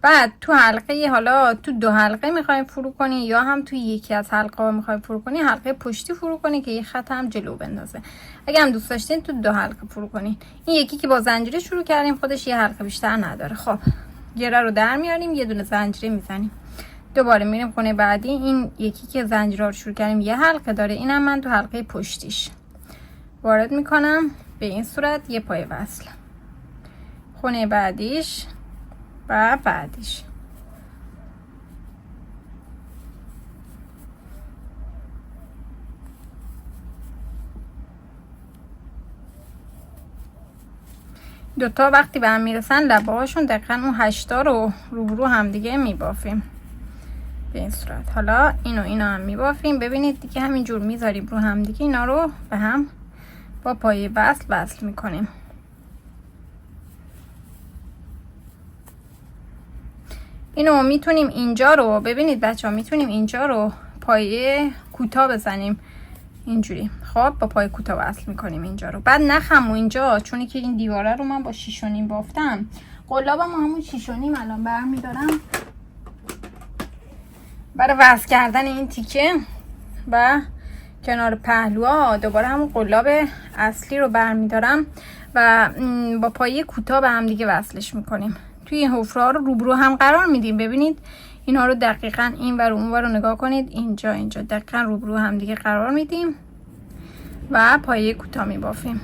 بعد تو حلقه، حالا تو دو حلقه میخوایم فرو کنی یا هم توی یکی از حلقه ها میخوایم فرو کنی، حلقه پشتی فرو کنی که یه خط هم جلو بندازه. اگه هم دوست داشتین تو دو حلقه فرو کنین. این یکی که با زنجیره شروع کردیم خودش یه حلقه بیشتر نداره. خب گره رو در میاریم، یه دونه زنجیره میزنیم، دوباره میریم خونه بعدی. این یکی که زنجیره رو شروع کردیم یه حلقه داره، اینم من تو حلقه پشتیش وارد میکنم به این صورت، یه پای وصل. خونه بعدیش و بعدیش. دوتا وقتی به هم میرسن لبه هاشون دقیقا اون 8 رو روبرو هم دیگه میبافیم به این صورت. حالا اینو هم میبافیم. ببینید دیگه همینجور میذاریم رو هم دیگه، اینا رو به هم با پای وصل میکنیم. اینو میتونیم اینجا رو، ببینید بچه ها، میتونیم اینجا رو پایه کوتاه بزنیم اینجوری. خب با پای کوتاه وصل میکنیم اینجا رو. بعد نخمو اینجا، چونی که این دیواره رو من با 6.5 بافتم، قلابم همون 6.5 الان برمیدارم برای وصل کردن این تیکه و کنار پهلوها. دوباره همون قلاب اصلی رو برمیدارم و با پای کوتاه به هم دیگه وصلش میکنیم. توی این حفره ها رو روبرو هم قرار میدیم. ببینید اینا رو دقیقاً این ور و اون ور رو نگاه کنید، اینجا دقیقاً روبرو هم دیگه قرار میدیم و پایه کوتاه میبافیم.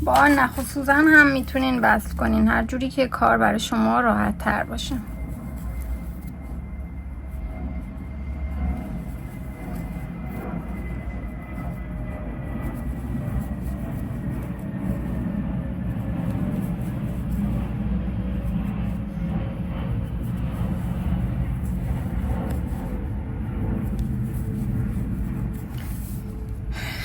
با نخ و سوزن هم میتونین وصل کنین، هر جوری که کار برای شما راحت تر باشه.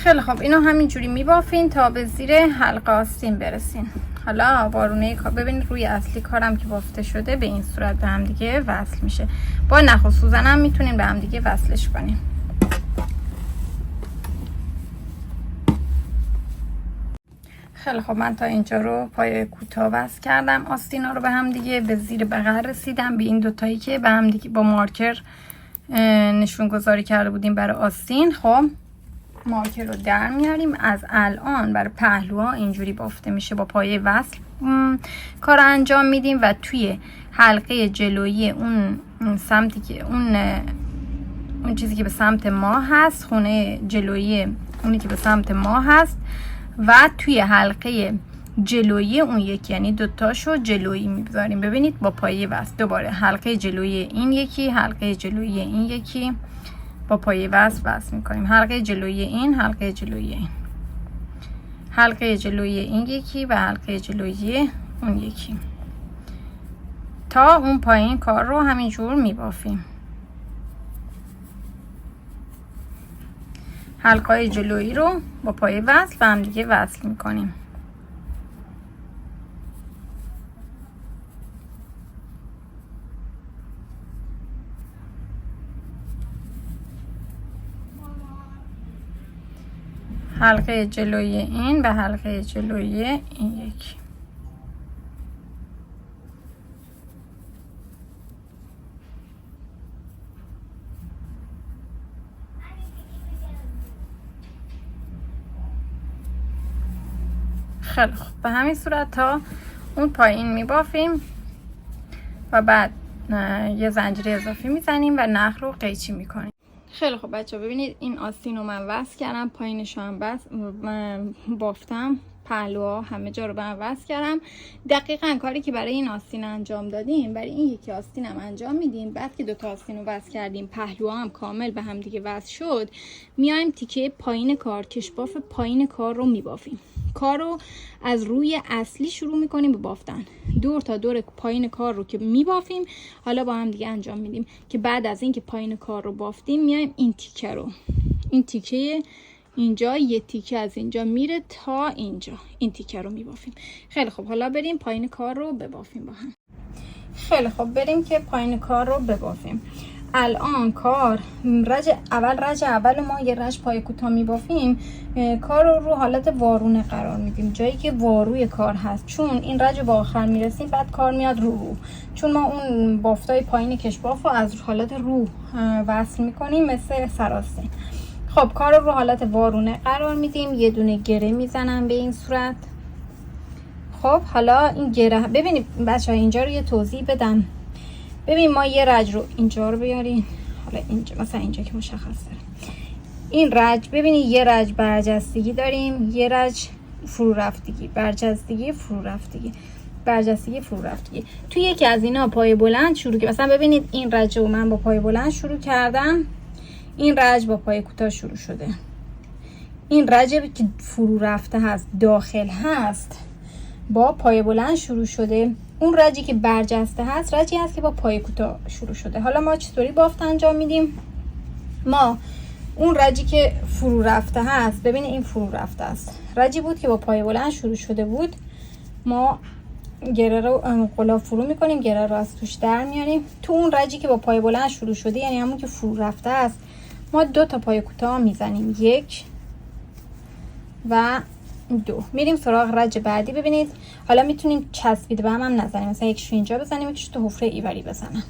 خیلی خب، اینو همینجوری میبافین تا به زیر حلقه آستین برسین. حالا وارونه کار ببینید روی اصلی کارم که بافته شده به این صورت به هم دیگه وصل میشه. با نخ و سوزن هم میتونین به هم دیگه وصلش کنین. خیلی خب، من تا اینجا رو پای کوتاه وصل کردم آستینا رو به هم دیگه. به زیر بغل رسیدم، به این دوتایی که به هم دیگه با مارکر نشون گذاری کرده بودیم برای آستین. خب مارکر رو در میاریم. از الان برای پهلوها اینجوری بافته میشه، با پایه وصل کار انجام میدیم و توی حلقه جلویی اون سمتی که اون چیزی که به سمت ما هست، خونه جلویی اونی که به سمت ما هست و توی حلقه جلویی اون یکی، یعنی دوتاشو جلویی میذاریم. ببینید با پایه وصل دوباره حلقه جلویی این یکی، حلقه جلویی این یکی، با پایه وصل میکنیم. حلقه جلویی این، حلقه جلویی این، حلقه جلویی این یکی و حلقه جلویی اون یکی، تا اون پایین کار رو همینجور میبافیم. حلقه جلویی رو با پایه وصل و هم دیگه وصل میکنیم. حلقه جلویی این و حلقه جلویی این یکی. خیلی خوب، به همین صورت تا اون پایین میبافیم و بعد یه زنجیره اضافی میزنیم و نخ رو قیچی میکنیم. خیلی خب بچه ها، ببینید این آستین رو من وصل کردم، پایینش هم بافتم، پهلوها همه جا رو به هم وصل کردم. دقیقاً کاری که برای این آستین انجام دادیم برای این یکی آستین هم انجام میدیم. بعد که دوتا آستین رو وصل کردیم، پهلوها هم کامل به هم دیگه وصل شد، میایم تیکه پایین کار، کشباف پایین کار رو میبافیم. کار رو از روی اصلی شروع میکنیم به بافتن، دور تا دور پایین کار رو که میبافیم. حالا با هم دیگه انجام میدیم که بعد از اینکه پایین کار رو بافتیم میایم این تیکه رو، این تیکه اینجا، یه تیکه از اینجا میره تا اینجا، این تیکه رو میبافیم. خیلی خب، حالا بریم پایین کار رو ببافیم با هم. خیلی خب، بریم که پایین کار رو ببافیم. الان کار رج اول ما یه رج پای کوتاه میبافیم، کار رو حالت وارونه قرار میدیم، جایی که واروی کار هست. چون این رج با آخر میرسیم بعد کار میاد رو، چون ما اون بافتای پایین کشباف رو از حالت رو وصل میکنیم مثل سراستین. خب کار رو حالت وارونه قرار میدیم، یه دونه گره میزنم به این صورت. خب حالا این گره، ببینید بچه ها اینجا رو یه توضیح بدم. ببین ما یه رج رو اینجا رو بیاریم، حالا اینجا مثلا اینجا که مشخص داره این رج، ببینید یه رج برجستگی داریم، یه رج فرو رفتگی، برجستگی فرو رفتگی، برجستگی فرو رفتگی. توی یکی از اینا پای بلند شروع که مثلا ببینید این رج رو من با پای بلند شروع کردم، این رج با پای کوتاه شروع شده. این رج که فرو رفته هست، داخل هست، با پای بلند شروع شده. اون رجی که برجسته هست رجی هست که با پای کوتاه شروع شده. حالا ما چطوری بافت انجام میدیم؟ ما اون رجی که فرو رفته هست، ببینید این فرو رفته است، رجی بود که با پای بلند شروع شده بود، ما گره رو غلاف فرو میکنیم، گره رو از توش در میاریم. تو اون رجی که با پای بلند شروع شده، یعنی همون که فرو رفته است، ما 2 تا پای کوتاه میزنیم، 1 و 2. میریم سراغ رج بعدی. ببینید حالا میتونیم چسبیده به هم نزنیم، مثلا یکیشو اینجا بزنیم، یکیشو تو حفره ایوری بزنم.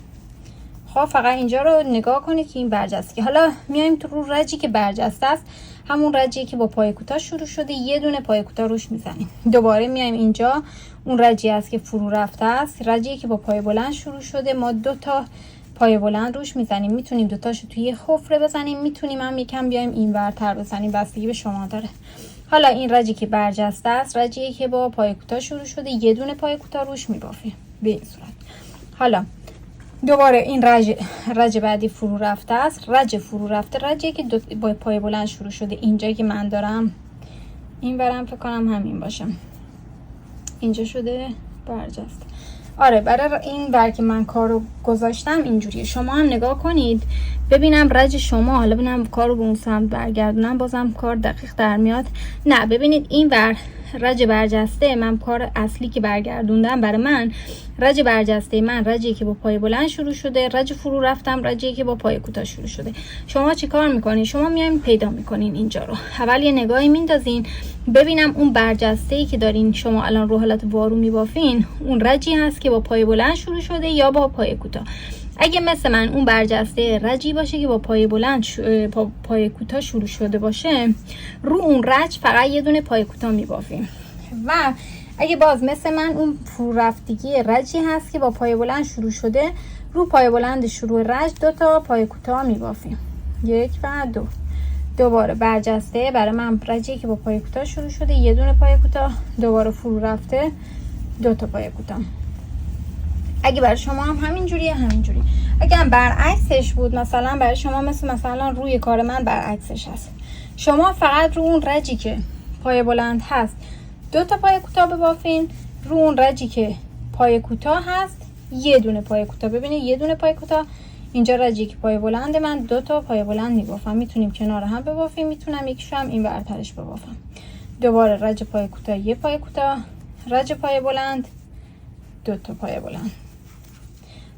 خب فقط اینجا رو نگاه کنید که این برجسته. حالا میایم تو رو رجی که برجسته است، همون رجی که با پای کوتاه شروع شده، یه دونه پای کوتاه روش میزنیم. دوباره میایم اینجا، اون رجی است که فرو رفته است، رجی که با پای بلند شروع شده، ما 2 تا پای بلند روش میزنیم. میتونیم 2 تاشو توی حفره بزنیم، میتونیم هم یکم بیایم این ورتر بزنیم، بستگی به شما داره. حالا این رجی که برجسته است رجیه که با پای کوتاه شروع شده، یه دونه پای کوتاه روش میبافیم به این صورت. حالا دوباره این رج بعدی فرو رفته است. رج فرو رفته رجیه که با پای بلند شروع شده. اینجا که من دارم این برم فکر کنم همین باشه، اینجا شده برجسته. آره برای این بر که من کارو گذاشتم اینجوریه. شما هم نگاه کنید ببینم رج شما، حالا ببینم کارو به اون سمت برگردونم بازم کار دقیق در میاد. نه ببینید این بر رج برجسته من کار اصلی که برگردوندم برای من رج برجسته من رجی که با پای بلند شروع شده، رج فرو رفتم رجی که با پای کوتاه شروع شده. شما چی کار میکنین؟ شما میایم پیدا میکنین اینجا رو، اول یه نگاهی میندازین ببینم اون برجسته ای که دارین شما الان رو حالت وارو میبافین اون رجی هست که با پای بلند شروع شده یا با پای کوتاه. اگه مثل من اون برجسته رجی باشه که با پای بلند پای کوتاه شروع شده باشه، رو اون رج فقط یه دونه پای کوتاه میبافیم. و اگه باز مثل من اون فرو رفتگی رجی هست که با پای بلند شروع شده، رو پای بلند شروع رج 2 تا پای کوتاه میبافیم، 1 و 2. دوباره برجسته برای من رجی که با پای کوتاه شروع شده، یه دونه پای کوتاه، دوباره فرو رفته 2 تا پای کوتاه. اگه برای شما هم همینجوریه همینجوری. اگه هم برعکسش بود مثلا برای شما مثلا روی کار من برعکسش هست، شما فقط رو اون رجی که پای بلند هست 2 تا پای کوتاه ببافین، رو اون رجی که پای کوتاه هست یه دونه پای کوتاه. ببینید یه دونه پای کوتاه اینجا رجی که پای بلند من 2 تا پای بلند میبافم. میتونیم کنار هم ببافیم، میتونم یکیشو هم این ورترش ببافم. دوباره رج پای کوتاه یه پای کوتاه، رج پای بلند 2 تا پای بلند،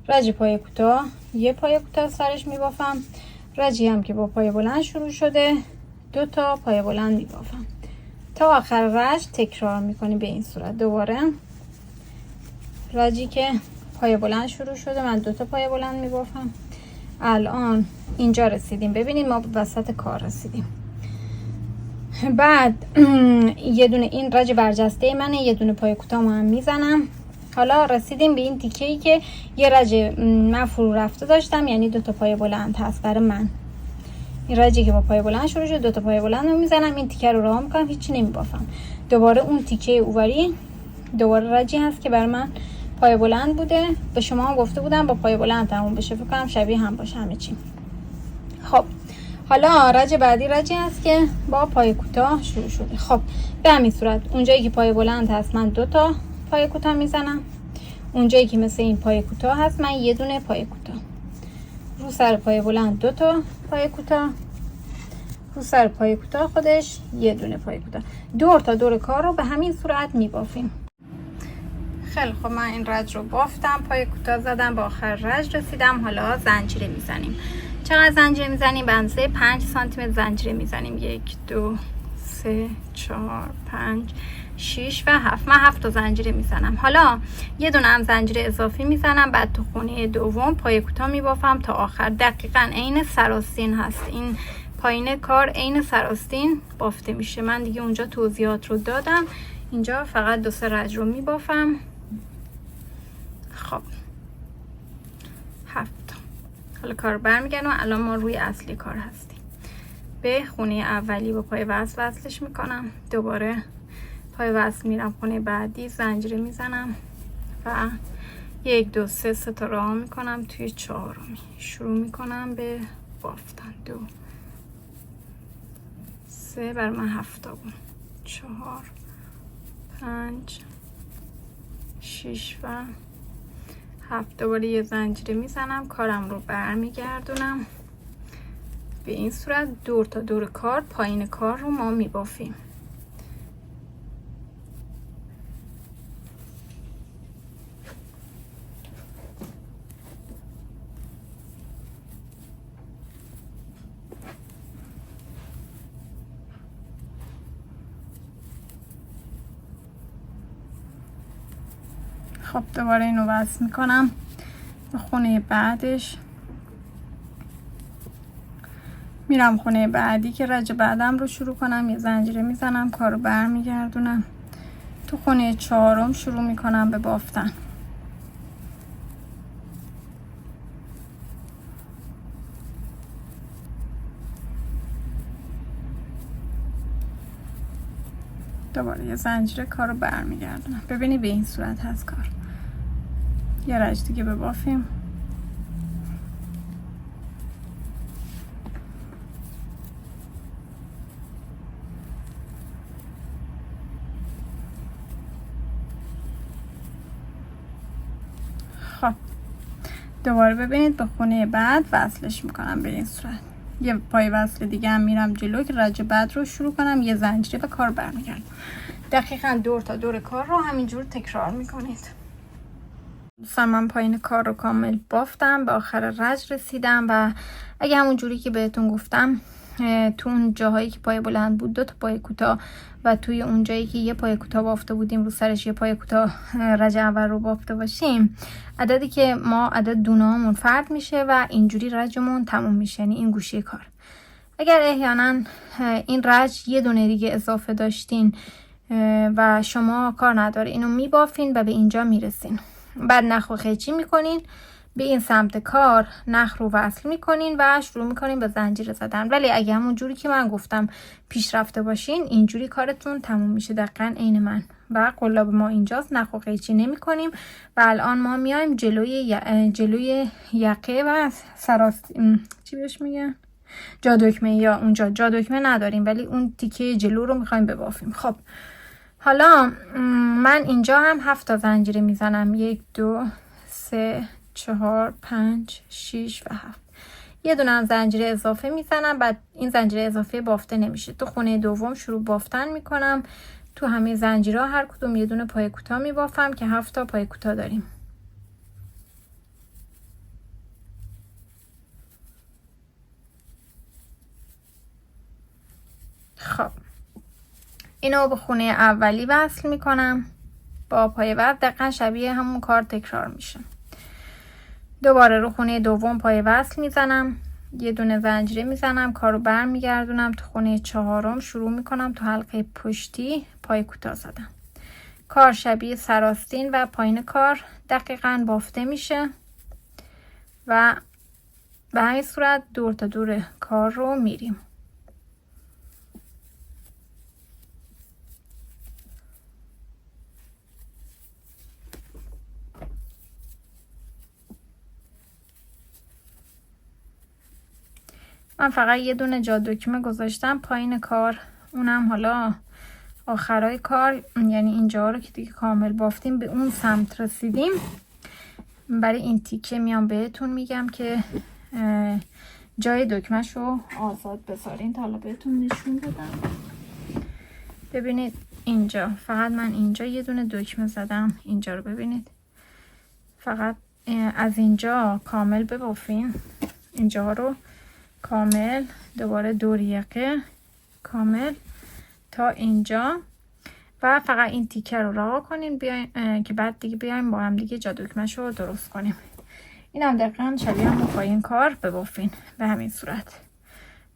رج پای کوتاه یه پای کوتاه سرش میبافم، رجی هم که با پای بلند شروع شده 2 تا پای بلند میبافم تا آخر رج تکرار میکنی به این صورت. دوباره رجی که پای بلند شروع شده من 2 تا پای بلند میبافم. الان اینجا رسیدیم، ببینید ما به وسط کار رسیدیم. بعد یه دونه این رج برجسته منه، یه دونه پای کوتاه هم میزنم. حالا رسیدیم به این تیکه ای که یه رج من فرو رفته داشتم، یعنی 2 تا پای بلند هست برای من. این رجی که با پای بلند شروع شده 2 تا پای بلند رو میزنم، این تیکه رو رها میکنم، هیچی نمیبافم. دوباره اون تیکه اوری دوباره رجی هست که برای من پای بلند بوده، به شما هم گفته بودم با پای بلند تموم بشه، فکر کنم شبیه هم باشه همه چی. خب حالا رج بعدی رجی هست که با پای کوتاه شروع شده. خب به همین صورت اونجایی که پای بلند هست من 2 تا پای کوتاه میزنم، اونجایی که مثل این پای کوتاه هست من یه دونه پای کوتاه، رو سر پای بلند 2 تا پای کوتاه، رو سر پای کوتاه خودش یه دونه پای کوتاه. دور تا دور کار رو به همین صورت میبافیم. خیلی خب من این رج رو بافتم، پای کوتاه زدم، با آخر رج رسیدم. حالا زنجیره میزنیم. چقدر زنجیره میزنیم؟ به اندازه 5 سانتی متر زنجیره میزنیم. 1 2 3 4 5 6 و 7. من 7 تا زنجیره میزنم. حالا یه دونه هم زنجیره اضافی میزنم، بعد تو خونه دوم پای کوتاه میبافم تا آخر. دقیقاً عین سراستین هست، این پایین کار عین سراستین بافته میشه. من دیگه اونجا توضیحات رو دادم، اینجا فقط 2 3 رج رو میبافم. خب 7. حالا کار برمیگردم. الان ما روی اصلی کار هستیم. به خونه اولی با پای وصلش میکنم، دوباره پای وصل میرم خونه بعدی، زنجیره میزنم و 1 2 3 تا راه میکنم توی 4می شروع میکنم به بافتن. 2 3 بر من 7 بود، 4 5 6 و 7. دوباره یه زنجیره میزنم، کارم رو برمیگردونم به این صورت. دور تا دور کار پایین کار رو ما میبافیم. خب دوباره اینو وصل میکنم به خونه بعدش، میرم خونه بعدی که رج بعدم رو شروع کنم، یه زنجیره میزنم، کارو برمیگردونم تو خونه 4م شروع میکنم به بافتن. دوباره یه زنجیره کار رو برمیگردونم. ببینید به این صورت هست کار. یه رج دیگه ببافیم. خب دوباره ببینید به خونه بعد وصلش میکنم به این صورت. یه پای وصل دیگه هم میرم جلو که رج بعد رو شروع کنم، یه زنجیره به کار برمیگردم. دقیقاً دور تا دور کار رو همینجور تکرار میکنید. دوستان من پایین کار رو کامل بافتم، به آخر رج رسیدم و اگه همون جوری که بهتون گفتم تو اون جاهایی که پای بلند بود 2 تا پای کوتاه و توی اون جایی که یه پای کوتاه بافته بودیم رو سرش یه پای کوتاه رج اول رو بافته باشیم، عددی که ما عدد دونه‌هامون فرد میشه و اینجوری رجمون تموم میشه، یعنی این گوشه کار. اگر احیانا این رج یه دونه دیگه اضافه داشتین و شما کار نداره اینو میبافین و به اینجا میرسین، بعد نخ و قیچی میکنین، به این سمت کار نخ رو وصل میکنین و شروع میکنین به زنجیره زدن. ولی اگه همون جوری که من گفتم پیش رفته باشین اینجوری کارتون تموم میشه، دقیقاً عین من. و قلاب ما اینجاست، نخ و قیچی نمی کنیم و الان ما میایم جلوی یقه و سراست چی بهش میگن، جادکمه، یا اونجا جادکمه نداریم ولی اون تیکه جلو رو میخوایم ببافیم. خب حالا من اینجا هم 7 تا زنجیره میزنم، 1 2 3 4 5 6 و 7. یه دونه هم زنجیره اضافه میزنم، بعد این زنجیره اضافه بافته نمیشه. تو خونه دوم شروع بافتن میکنم، تو همه زنجیرها هر کدوم یه دونه پای کوتاه میبافم که 7 تا پای کوتاه داریم. خب اینو به خونه اولی وصل میکنم با پای وصل، دقیقا شبیه همون کار تکرار میشه. دوباره رو خونه دوم پای وصل میزنم، یه دونه زنجیره میزنم، کارو برمیگردونم تو خونه چهارم شروع میکنم تو حلقه پشتی پای کوتاه زدم. کار شبیه سراستین و پایین کار دقیقا بافته میشه و به همین صورت دور تا دور کار رو میریم. من فقط یه دونه جادکمه گذاشتم پایین کار، اونم حالا آخرای کار، یعنی اینجا رو که دیگه کامل بافتیم به اون سمت رسیدیم. برای این تیکه میام بهتون میگم که جای دکمه‌ش رو آزاد بذارین. تا حالا بهتون نشون بدم. ببینید اینجا فقط من اینجا یه دونه دکمه زدم، اینجا رو ببینید. فقط از اینجا کامل ببافین، اینجا رو کامل، دوباره دور یقه کامل تا اینجا و فقط این تیکه رو رها کنین بیاین که بعد دیگه بیایم با هم دیگه جا دکمه‌ش رو درست کنیم. این هم دقیقاً شبیه همون پایین کار ببافین به همین صورت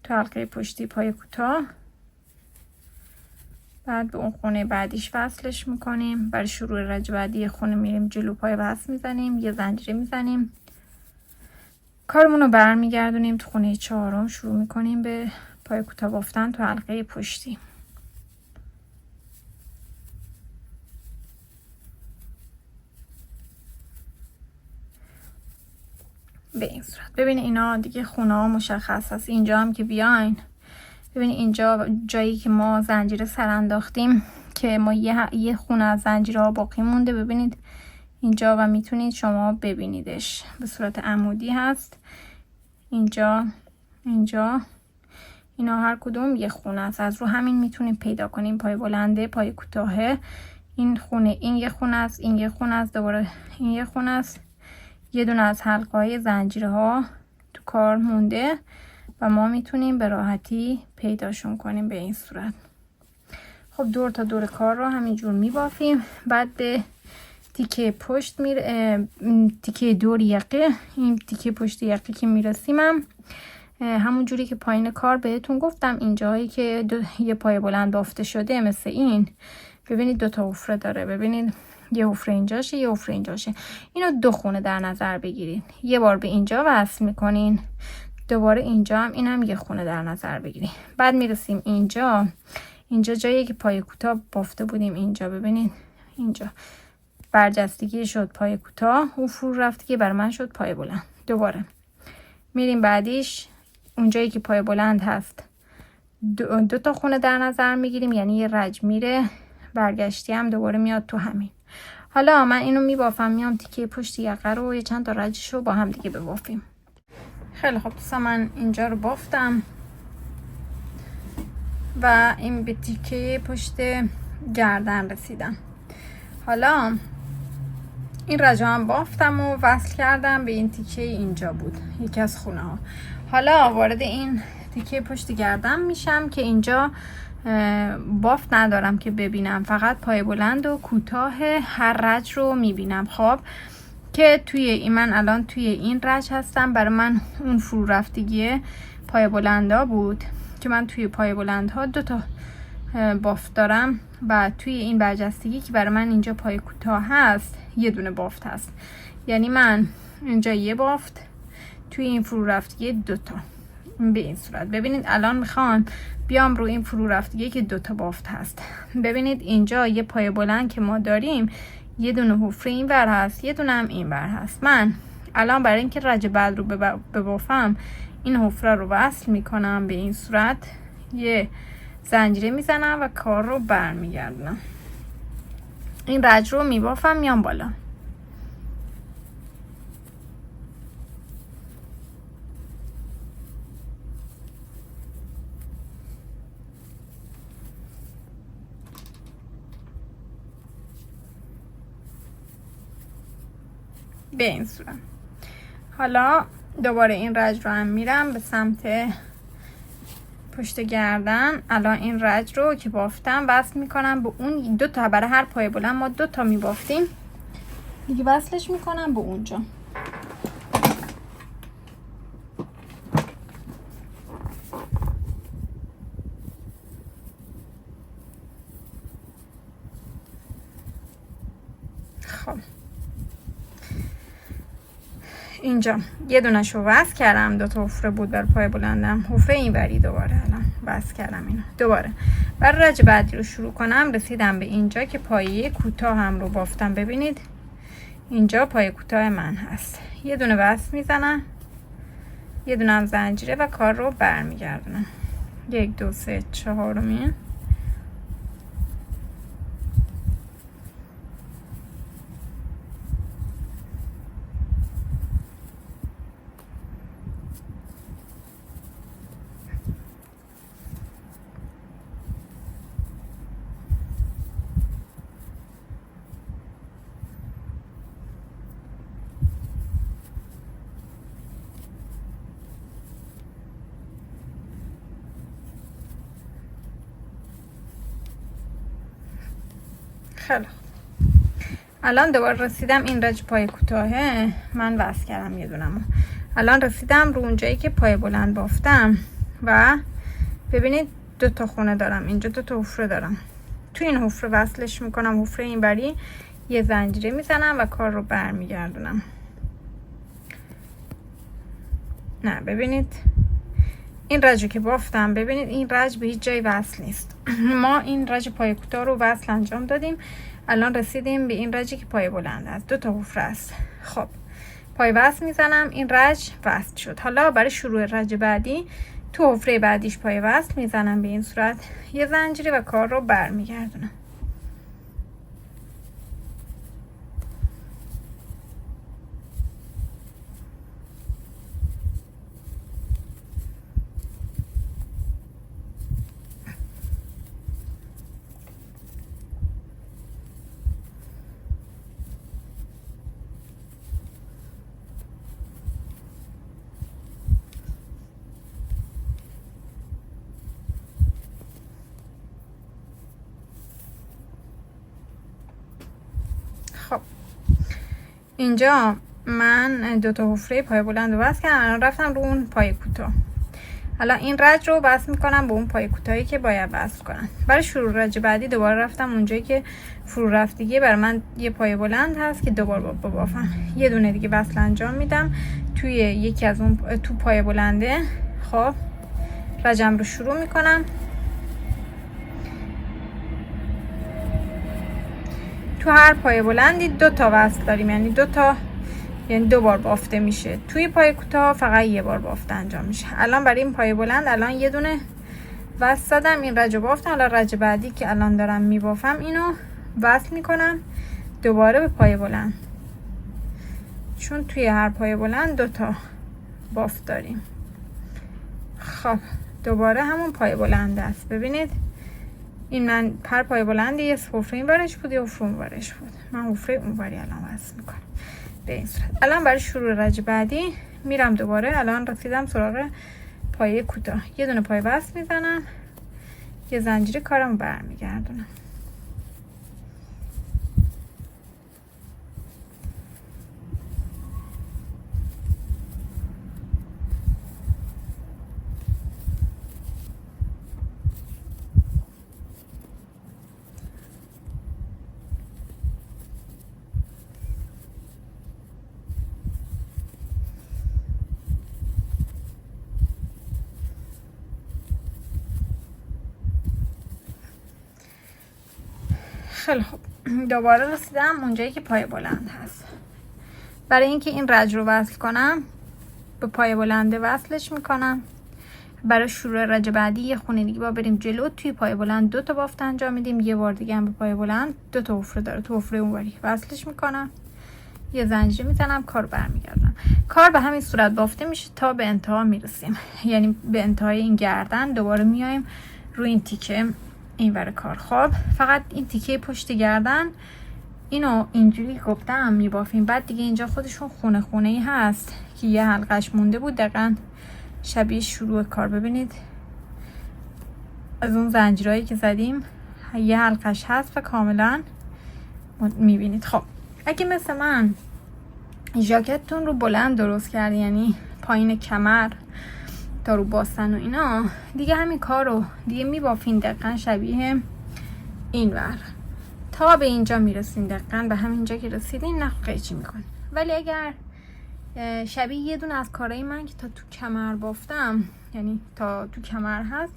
تو حلقه پشتی پای کوتاه. بعد به اون خونه بعدیش وصلش میکنیم. برای شروع رج بعدی خونه میریم جلو پای وصل میزنیم، یه زنجیره میزنیم، کارمون رو برمیگردونیم تو خونه چهارم شروع میکنیم به پای کوتاه بافتن تو حلقه پشتی. به این صورت. ببینید اینا دیگه خونه ها مشخص هست. اینجا هم که بیاین ببینید اینجا جایی که ما زنجیره سر انداختیم که ما یه خونه از زنجیره ها باقی مونده، ببینید اینجا و میتونید شما ببینیدش به صورت عمودی هست. اینجا اینا هر کدوم یه خونه است. از رو همین میتونید پیدا کنیم پای بلنده پای کوتاهه. این خونه، این یه خونه است، این یه خونه است، دوباره این یه خونه است. یه دونه از حلقه های زنجیره ها تو کار مونده و ما میتونیم به راحتی پیداشون کنیم به این صورت. خب دور تا دور کار رو همینجور میبافیم. بعد به تیکه پشت تیکه دور یقه، این تیکه پشت یقه که میرسیم همون جوری که پایین کار بهتون گفتم، اینجایی که یه پای بلند بافته شده مثل این، ببینید 2 تا حفره داره. ببینید یه حفره اینجاشه، یه حفره اینجاشه. اینو 2 خونه در نظر بگیرید. یه بار به اینجا وصل میکنین، دوباره اینجا هم اینم یه خونه در نظر بگیرید. بعد میرسیم اینجا، اینجا جایی که پای کوتاه بافته بودیم، اینجا ببینید، اینجا برجستگی شد پای کوتاه، اون فرو رفتگی بر من شد پای بلند. دوباره میریم بعدیش، اونجایی که پای بلند هست دو تا خونه در نظر میگیریم، یعنی یه رج میره، برگشتی هم دوباره میاد تو همین. حالا من اینو میبافم، میام تیکه پشت یقه رو یه چند تا رجش رو با هم دیگه ببافیم. خیلی خب دوستان، من اینجا رو بافتم و این به تیکه پشت گردن رسیدم. حالا این رجا هم بافتم و وصل کردم به این تیکه اینجا بود، یکی از خونه ها. حالا وارد این تیکه پشت گردن میشم که اینجا بافت ندارم که ببینم، فقط پای بلند و کوتاه هر رج رو میبینم. خب که توی این، من الان توی این رج هستم، برای من اون فرو رفتگی پای بلندا بود که من توی پای بلندها 2 تا بافت دارم و توی این برجستگی که برای من اینجا پای کوتاه هست یه دونه بافت هست، یعنی من اینجا یه بافت، توی این فرو رفتگی 2 تا. به این صورت ببینید الان میخوام بیام رو این فرو رفتگی که 2 تا بافت هست. ببینید اینجا یه پای بلند که ما داریم، یه دونه حفره این ور هست، یه دونه هم این ور هست. من الان برای اینکه رج بعد رو ببافم این حفره رو وصل میکنم به این صورت، یه زنجیره میزنم و کار رو برمیگردونم. این رج رو میبافم، میام بالا. به این صورت. حالا دوباره این رج رو هم میرم به سمت پشت گردن. الان این رج رو که بافتم وصل میکنم به اون 2 تا، برای هر پای بلند ما 2 تا میبافتیم دیگه، وصلش میکنم به اونجا. خب اینجا یه دونش رو وصل کردم، 2 تا حفره بود بر پای بلندم، حفره این وری دوباره الان وصل کردم اینو. دوباره برای رج بعدی رو شروع کنم، رسیدم به اینجا که پایه کوتاه هم رو بافتم. ببینید اینجا پایه کوتاه من هست، یه دونه وصل میزنم، یه دونه هم زنجیره و کار رو برمیگردونم. 1 2 3 4. خیلی الان دوباره رسیدم این رج پای کوتاهه، من وصل کردم یه دونمو. الان رسیدم رو اونجایی که پای بلند بافتم و ببینید 2 تا خونه دارم اینجا، 2 تا حفره دارم. تو این حفره وصلش میکنم، حفره این بری یه زنجیره میزنم و کار رو برمیگردونم. نه ببینید این رج که بافتم، ببینید این رج به هیچ جای وصل نیست. ما این رج پای کوتاه رو وصل انجام دادیم، الان رسیدیم به این رجی که پای بلند است، 2 تا حفره است. خب پای وصل میزنم، این رج وصل شد. حالا برای شروع رج بعدی تو حفره بعدیش پای وصل میزنم به این صورت، یه زنجیره و کار رو برمیگردونم. خب اینجا من 2 تا حفره پای بلند رو وصل کردم، الان رفتم رو اون پای کوتاه. الان این رج رو وصل میکنم به اون پای کوتاهی که باید وصل کنم. برای شروع رج بعدی دوباره رفتم اونجایی که فرو رفتگی برای من یه پای بلند هست که دوباره بافم، یه دونه دیگه وصل انجام میدم توی یکی از اون تو پای بلنده. خب رجم رو شروع میکنم، تو هر پای بلندی 2 تا وصل داریم، یعنی 2 تا، یعنی 2 بار بافته میشه. توی پای کوتاه فقط 1 بار بافته انجام میشه. الان برای این پای بلند الان یه دونه وصل دادم، این رج بافتم. الان رج بعدی که الان دارم میبافم اینو وصل میکنم دوباره به پای بلند، چون توی هر پای بلند 2 تا بافت داریم. خب دوباره همون پای بلند است. ببینید این من پر پای بلندی یه حفره این برش بود، یه حفره اون برش بود. من حفره اون بری الان وصل میکنم به این صورت. الان برای شروع رج بعدی میرم دوباره. الان رسیدم سراغ پای کوتاه، یه دونه پای وصل میزنم، یه زنجیره کارم برمیگردونم. خیلی خوب، دوباره رسیدم اونجایی که پای بلند هست. برای اینکه این رج رو وصل کنم به پای بلنده وصلش میکنم. برای شروع رج بعدی یه خونه دیگه با بریم جلو. توی پای بلند 2 تا بافت انجام میدیم، یه بار دیگه هم به پای بلند 2 تا حفره داره، تو حفره اونوری وصلش میکنم، یه زنجیره میزنم، کار برمیگردم. کار به همین صورت بافته میشه تا به انتها میرسیم، یعنی به انتهای این گردن. دوباره میایم روی این تیکه این ور کار. خب فقط این تیکه پشت گردن اینو اینجوری گفتم میبافیم. بعد دیگه اینجا خودشون خونه خونه ای هست که یه حلقش مونده بود، دقیقا شبیه شروع کار. ببینید از اون زنجیرهایی که زدیم یه حلقش هست و کاملا میبینید. خب اگه مثل من ژاکتتون رو بلند درست کردی، یعنی پایین کمر تا رو باستن و اینا، دیگه همین کار رو دیگه میبافین دقیقا شبیه این ور تا به اینجا میرسین. دقیقا به همینجا که رسیدین نه قیچی میکنین. ولی اگر شبیه یه دونه از کارهای من که تا تو کمر بافتم، یعنی تا تو کمر هست،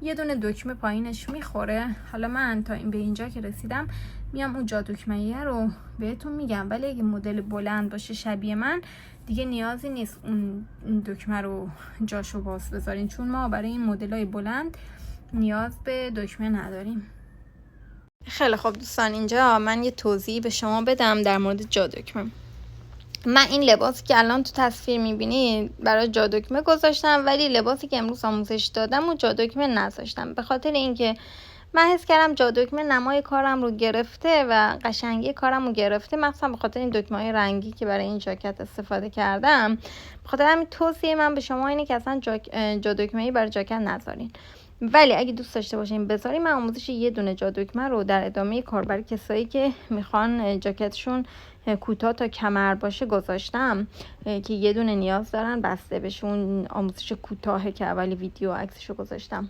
یه دونه دکمه پایینش میخوره. حالا من تا این به اینجا که رسیدم میام اون جا دکمه رو بهتون میگم. ولی اگه مدل بلند باشه شبیه من، دیگه نیازی نیست اون دکمه رو جاشو باز بذارین، چون ما برای این مدلای بلند نیاز به دکمه نداریم. خیلی خب دوستان، اینجا من یه توضیح به شما بدم در مورد جا دکمه. من این لباسی که الان تو تصویر میبینید برای جا دکمه گذاشتم، ولی لباسی که امروز آموزش دادم و جا دکمه نذاشتم، به خاطر اینکه من حس کردم جا دکمه نمای کارم رو گرفته و قشنگی کارم رو گرفته، مثلا به خاطر این دکمه های رنگی که برای این جاکت استفاده کردم. به خاطر همین توصیه من به شما اینه که اصلا جا دکمه‌ای برای جاکت نذارین. ولی اگه دوست داشته باشین بذارین، من آموزش یه دونه جا دکمه رو در ادامه کار برای کسایی که میخوان جاکتشون کوتاه تا کمر باشه گذاشتم، که یه دونه نیاز دارن بسته بشه. اون آموزش کوتاه که اولی ویدیو عکسشو گذاشتم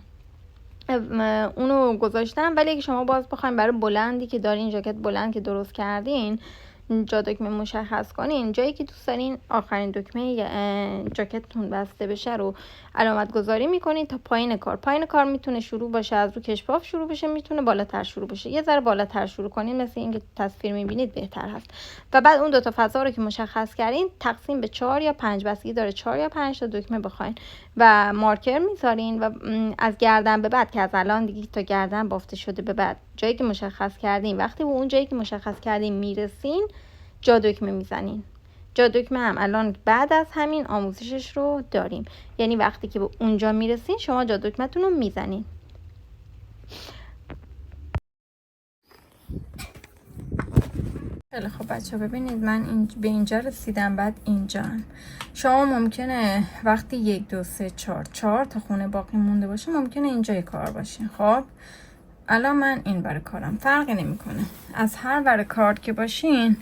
اونو گذاشتم. ولی اگه شما باز بخواین برای بلندی که دارین، جاکت بلند که درست کردین، جا دکمه مشخص کنین، جایی که دوست دارین آخرین دکمه جاکتتون بسته بشه رو علامت گذاری میکنین تا پایین کار. پایین کار میتونه شروع باشه از رو کشباف شروع بشه، میتونه بالاتر شروع بشه. یه ذره بالاتر شروع کنین مثل این که تصویر میبینید بهتر هست. و بعد اون 2 تا فضا رو که مشخص کردین تقسیم به 4 یا 5، بستگی داره 4 یا 5 تا دکمه بخواین، و مارکر میذارین. و از گردن به بعد که از الان دیگه تا گردن بافته شده به بعد، جایی که مشخص کردین، وقتی به اون جایی که مشخص کردین میرسین جا دکمه میزنین. جا دکمه هم الان بعد از همین آموزشش رو داریم، یعنی وقتی که به اونجا میرسین شما جا دکمه‌تون رو میزنین. خیلی خب بچه ببینید من به اینجا رسیدم، بعد اینجا شما ممکنه وقتی 1 2 3 4 تا خونه باقی مونده باشه ممکنه اینجای کار باشین. خب الان من این برای کارم فرقی نمیکنه، از هر ور کار که باشین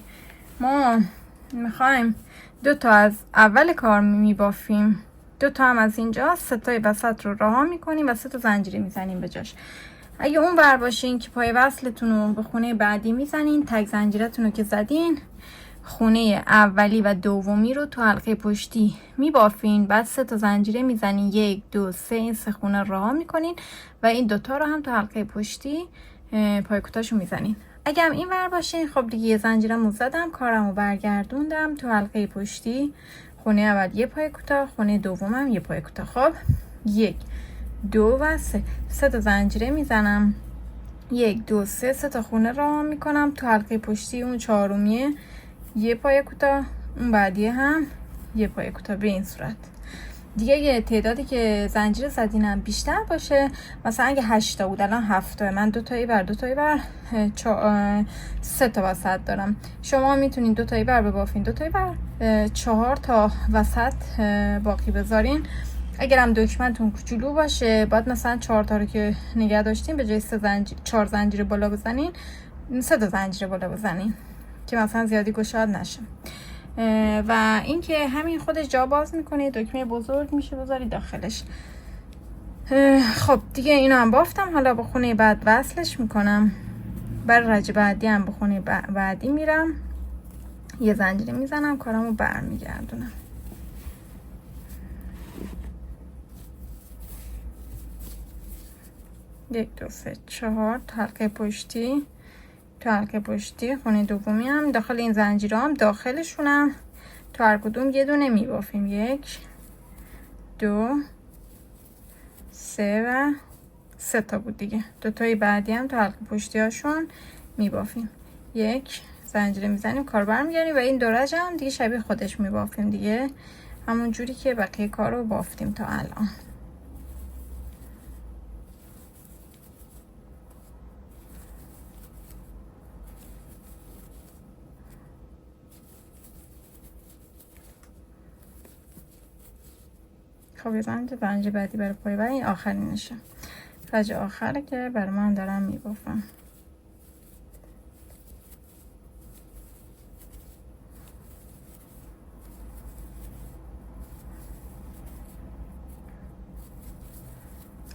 ما میخوایم 2 تا از اول کار میبافیم، 2 تا هم از اینجا، 3 تای وسط رو رها میکنیم و 3 تا زنجیره میزنیم به جاش. اگه اون ور باشین که پای وصلتون رو به خونه بعدی میزنین، تک زنجیرتون رو که زدین خونه اولی و دومی رو تو حلقه پشتی میبافین، بعد 3 تا زنجیره میزنین، 1 2 3 این 3 خونه رها میکنین و این 2 تا رو هم تو حلقه پشتی پای کوتاهشو میزنین. اگه هم این ور باشین خب دیگه یه زنجیرمو زدم، کارمو برگردوندم تو حلقه پشتی. خونه اول یه پای کوتاه، خونه دومم یه پای کوتاه. خب 1 2 و 3 تا زنجیره میزنم. 1 2 3 تا خونه را میکنم تو حلقه پشتی. اون چهارمیه یه پای کوتاه، اون بعدیه هم یه پای کوتاه. به این صورت دیگه یه تعدادی که زنجیر زدینم بیشتر باشه، مثلا اگه 8 تا بود الان 7 تا، من 2 تایی بر 2 تایی بر 3 تا وسط دارم. شما میتونین 2 تایی بر ببافین، 2 تایی بر 4 تا وسط باقی بذارین. اگرم دکمه‌تون کوچولو باشه بعد مثلا 4 تا رو که نگه داشتین به جای 4 زنجیر بالا بزنین 3 تا زنجیر بالا بزنین که مثلا زیادی گشاد نشه. و اینکه همین خودش جا باز میکنه، دکمه بزرگ میشه بذاری داخلش. خب دیگه اینو هم بافتم. حالا به خونه بعد وصلش میکنم. برای رج بعدی هم به خونه بعدی میرم، یه زنجیره میزنم، کارمو برمیگردونم. یک دو سه چهار تا حلقه پشتی، تو حلقه پشتی خونه دومی هم داخل این زنجیره هم داخلشونم تو هر کدوم یه دونه میبافیم. 1 2 3 و 3 تا بود دیگه. 2 تای بعدی هم تو حلقه پشتی هاشون میبافیم. 1 زنجیره میزنیم، کار برمیگردیم و این دورج هم دیگه شبیه خودش میبافیم دیگه، همون جوری که بقیه کار رو بافتیم تا الان. خب یه زنجیر بعدی برای پای بعد این آخرینشه، رج آخره که برای من دارم میبافم.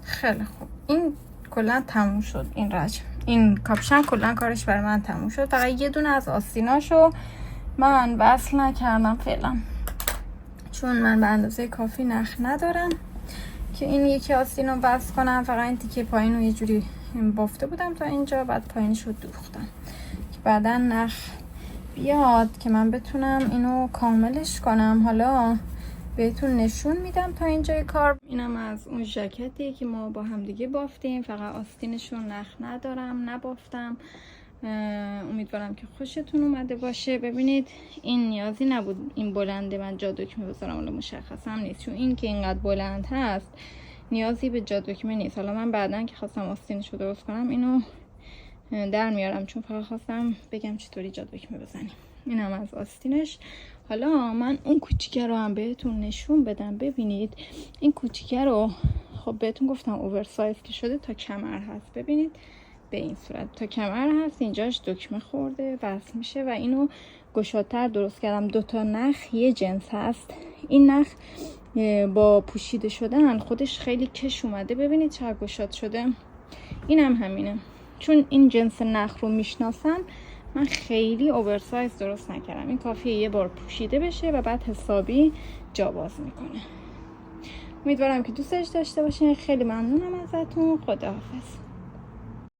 خیلی خوب، این کلا تموم شد. این رج، این کاپشن کلا کارش برای من تموم شد. فقط یه دونه از آستیناشو من وصل نکردم فعلا، چون من به اندازه کافی نخ ندارم که این یکی آستین رو وصل کنم. فقط این تیکه پایین رو یه جوری بافته بودم تا اینجا، بعد پایینش رو دوختم که بعدا نخ بیاد که من بتونم اینو کاملش کنم. حالا بهتون نشون میدم تا اینجای کار. اینم از اون ژاکتیه که ما با هم دیگه بافتیم، فقط آستینش رو نخ ندارم، نبافتم. امیدوارم که خوشتون اومده باشه. ببینید این نیازی نبود این بلنده من جا دکمه بذارم، حالا مشخص هم نیست، چون این که اینقدر بلند هست نیازی به جا دکمه نیست. حالا من بعدن که خواستم آستینش رو درست کنم اینو در میارم، چون فقط خواستم بگم چطوری جا دکمه بزنیم. این هم از آستینش. حالا من اون کوچیکه رو هم بهتون نشون بدم. ببینید این کوچیکه رو خب بهتون گفتم اوورسایز که شده تا کمر هست. ببینید به این صورت تا کمر هست، اینجاش دکمه خورده وصل میشه و اینو گشادتر درست کردم. 2 تا نخ یه جنس هست. این نخ با پوشیده شدن خودش خیلی کش اومده. ببینید چقدر گشاد شده. این هم همینه، چون این جنس نخ رو میشناسن من خیلی اوورسایز درست نکردم. این کافیه یه بار پوشیده بشه و بعد حسابی جا باز میکنه. امیدوارم که دوستش داشته باشین. خیلی ممنونم ازتون. خداحافظ.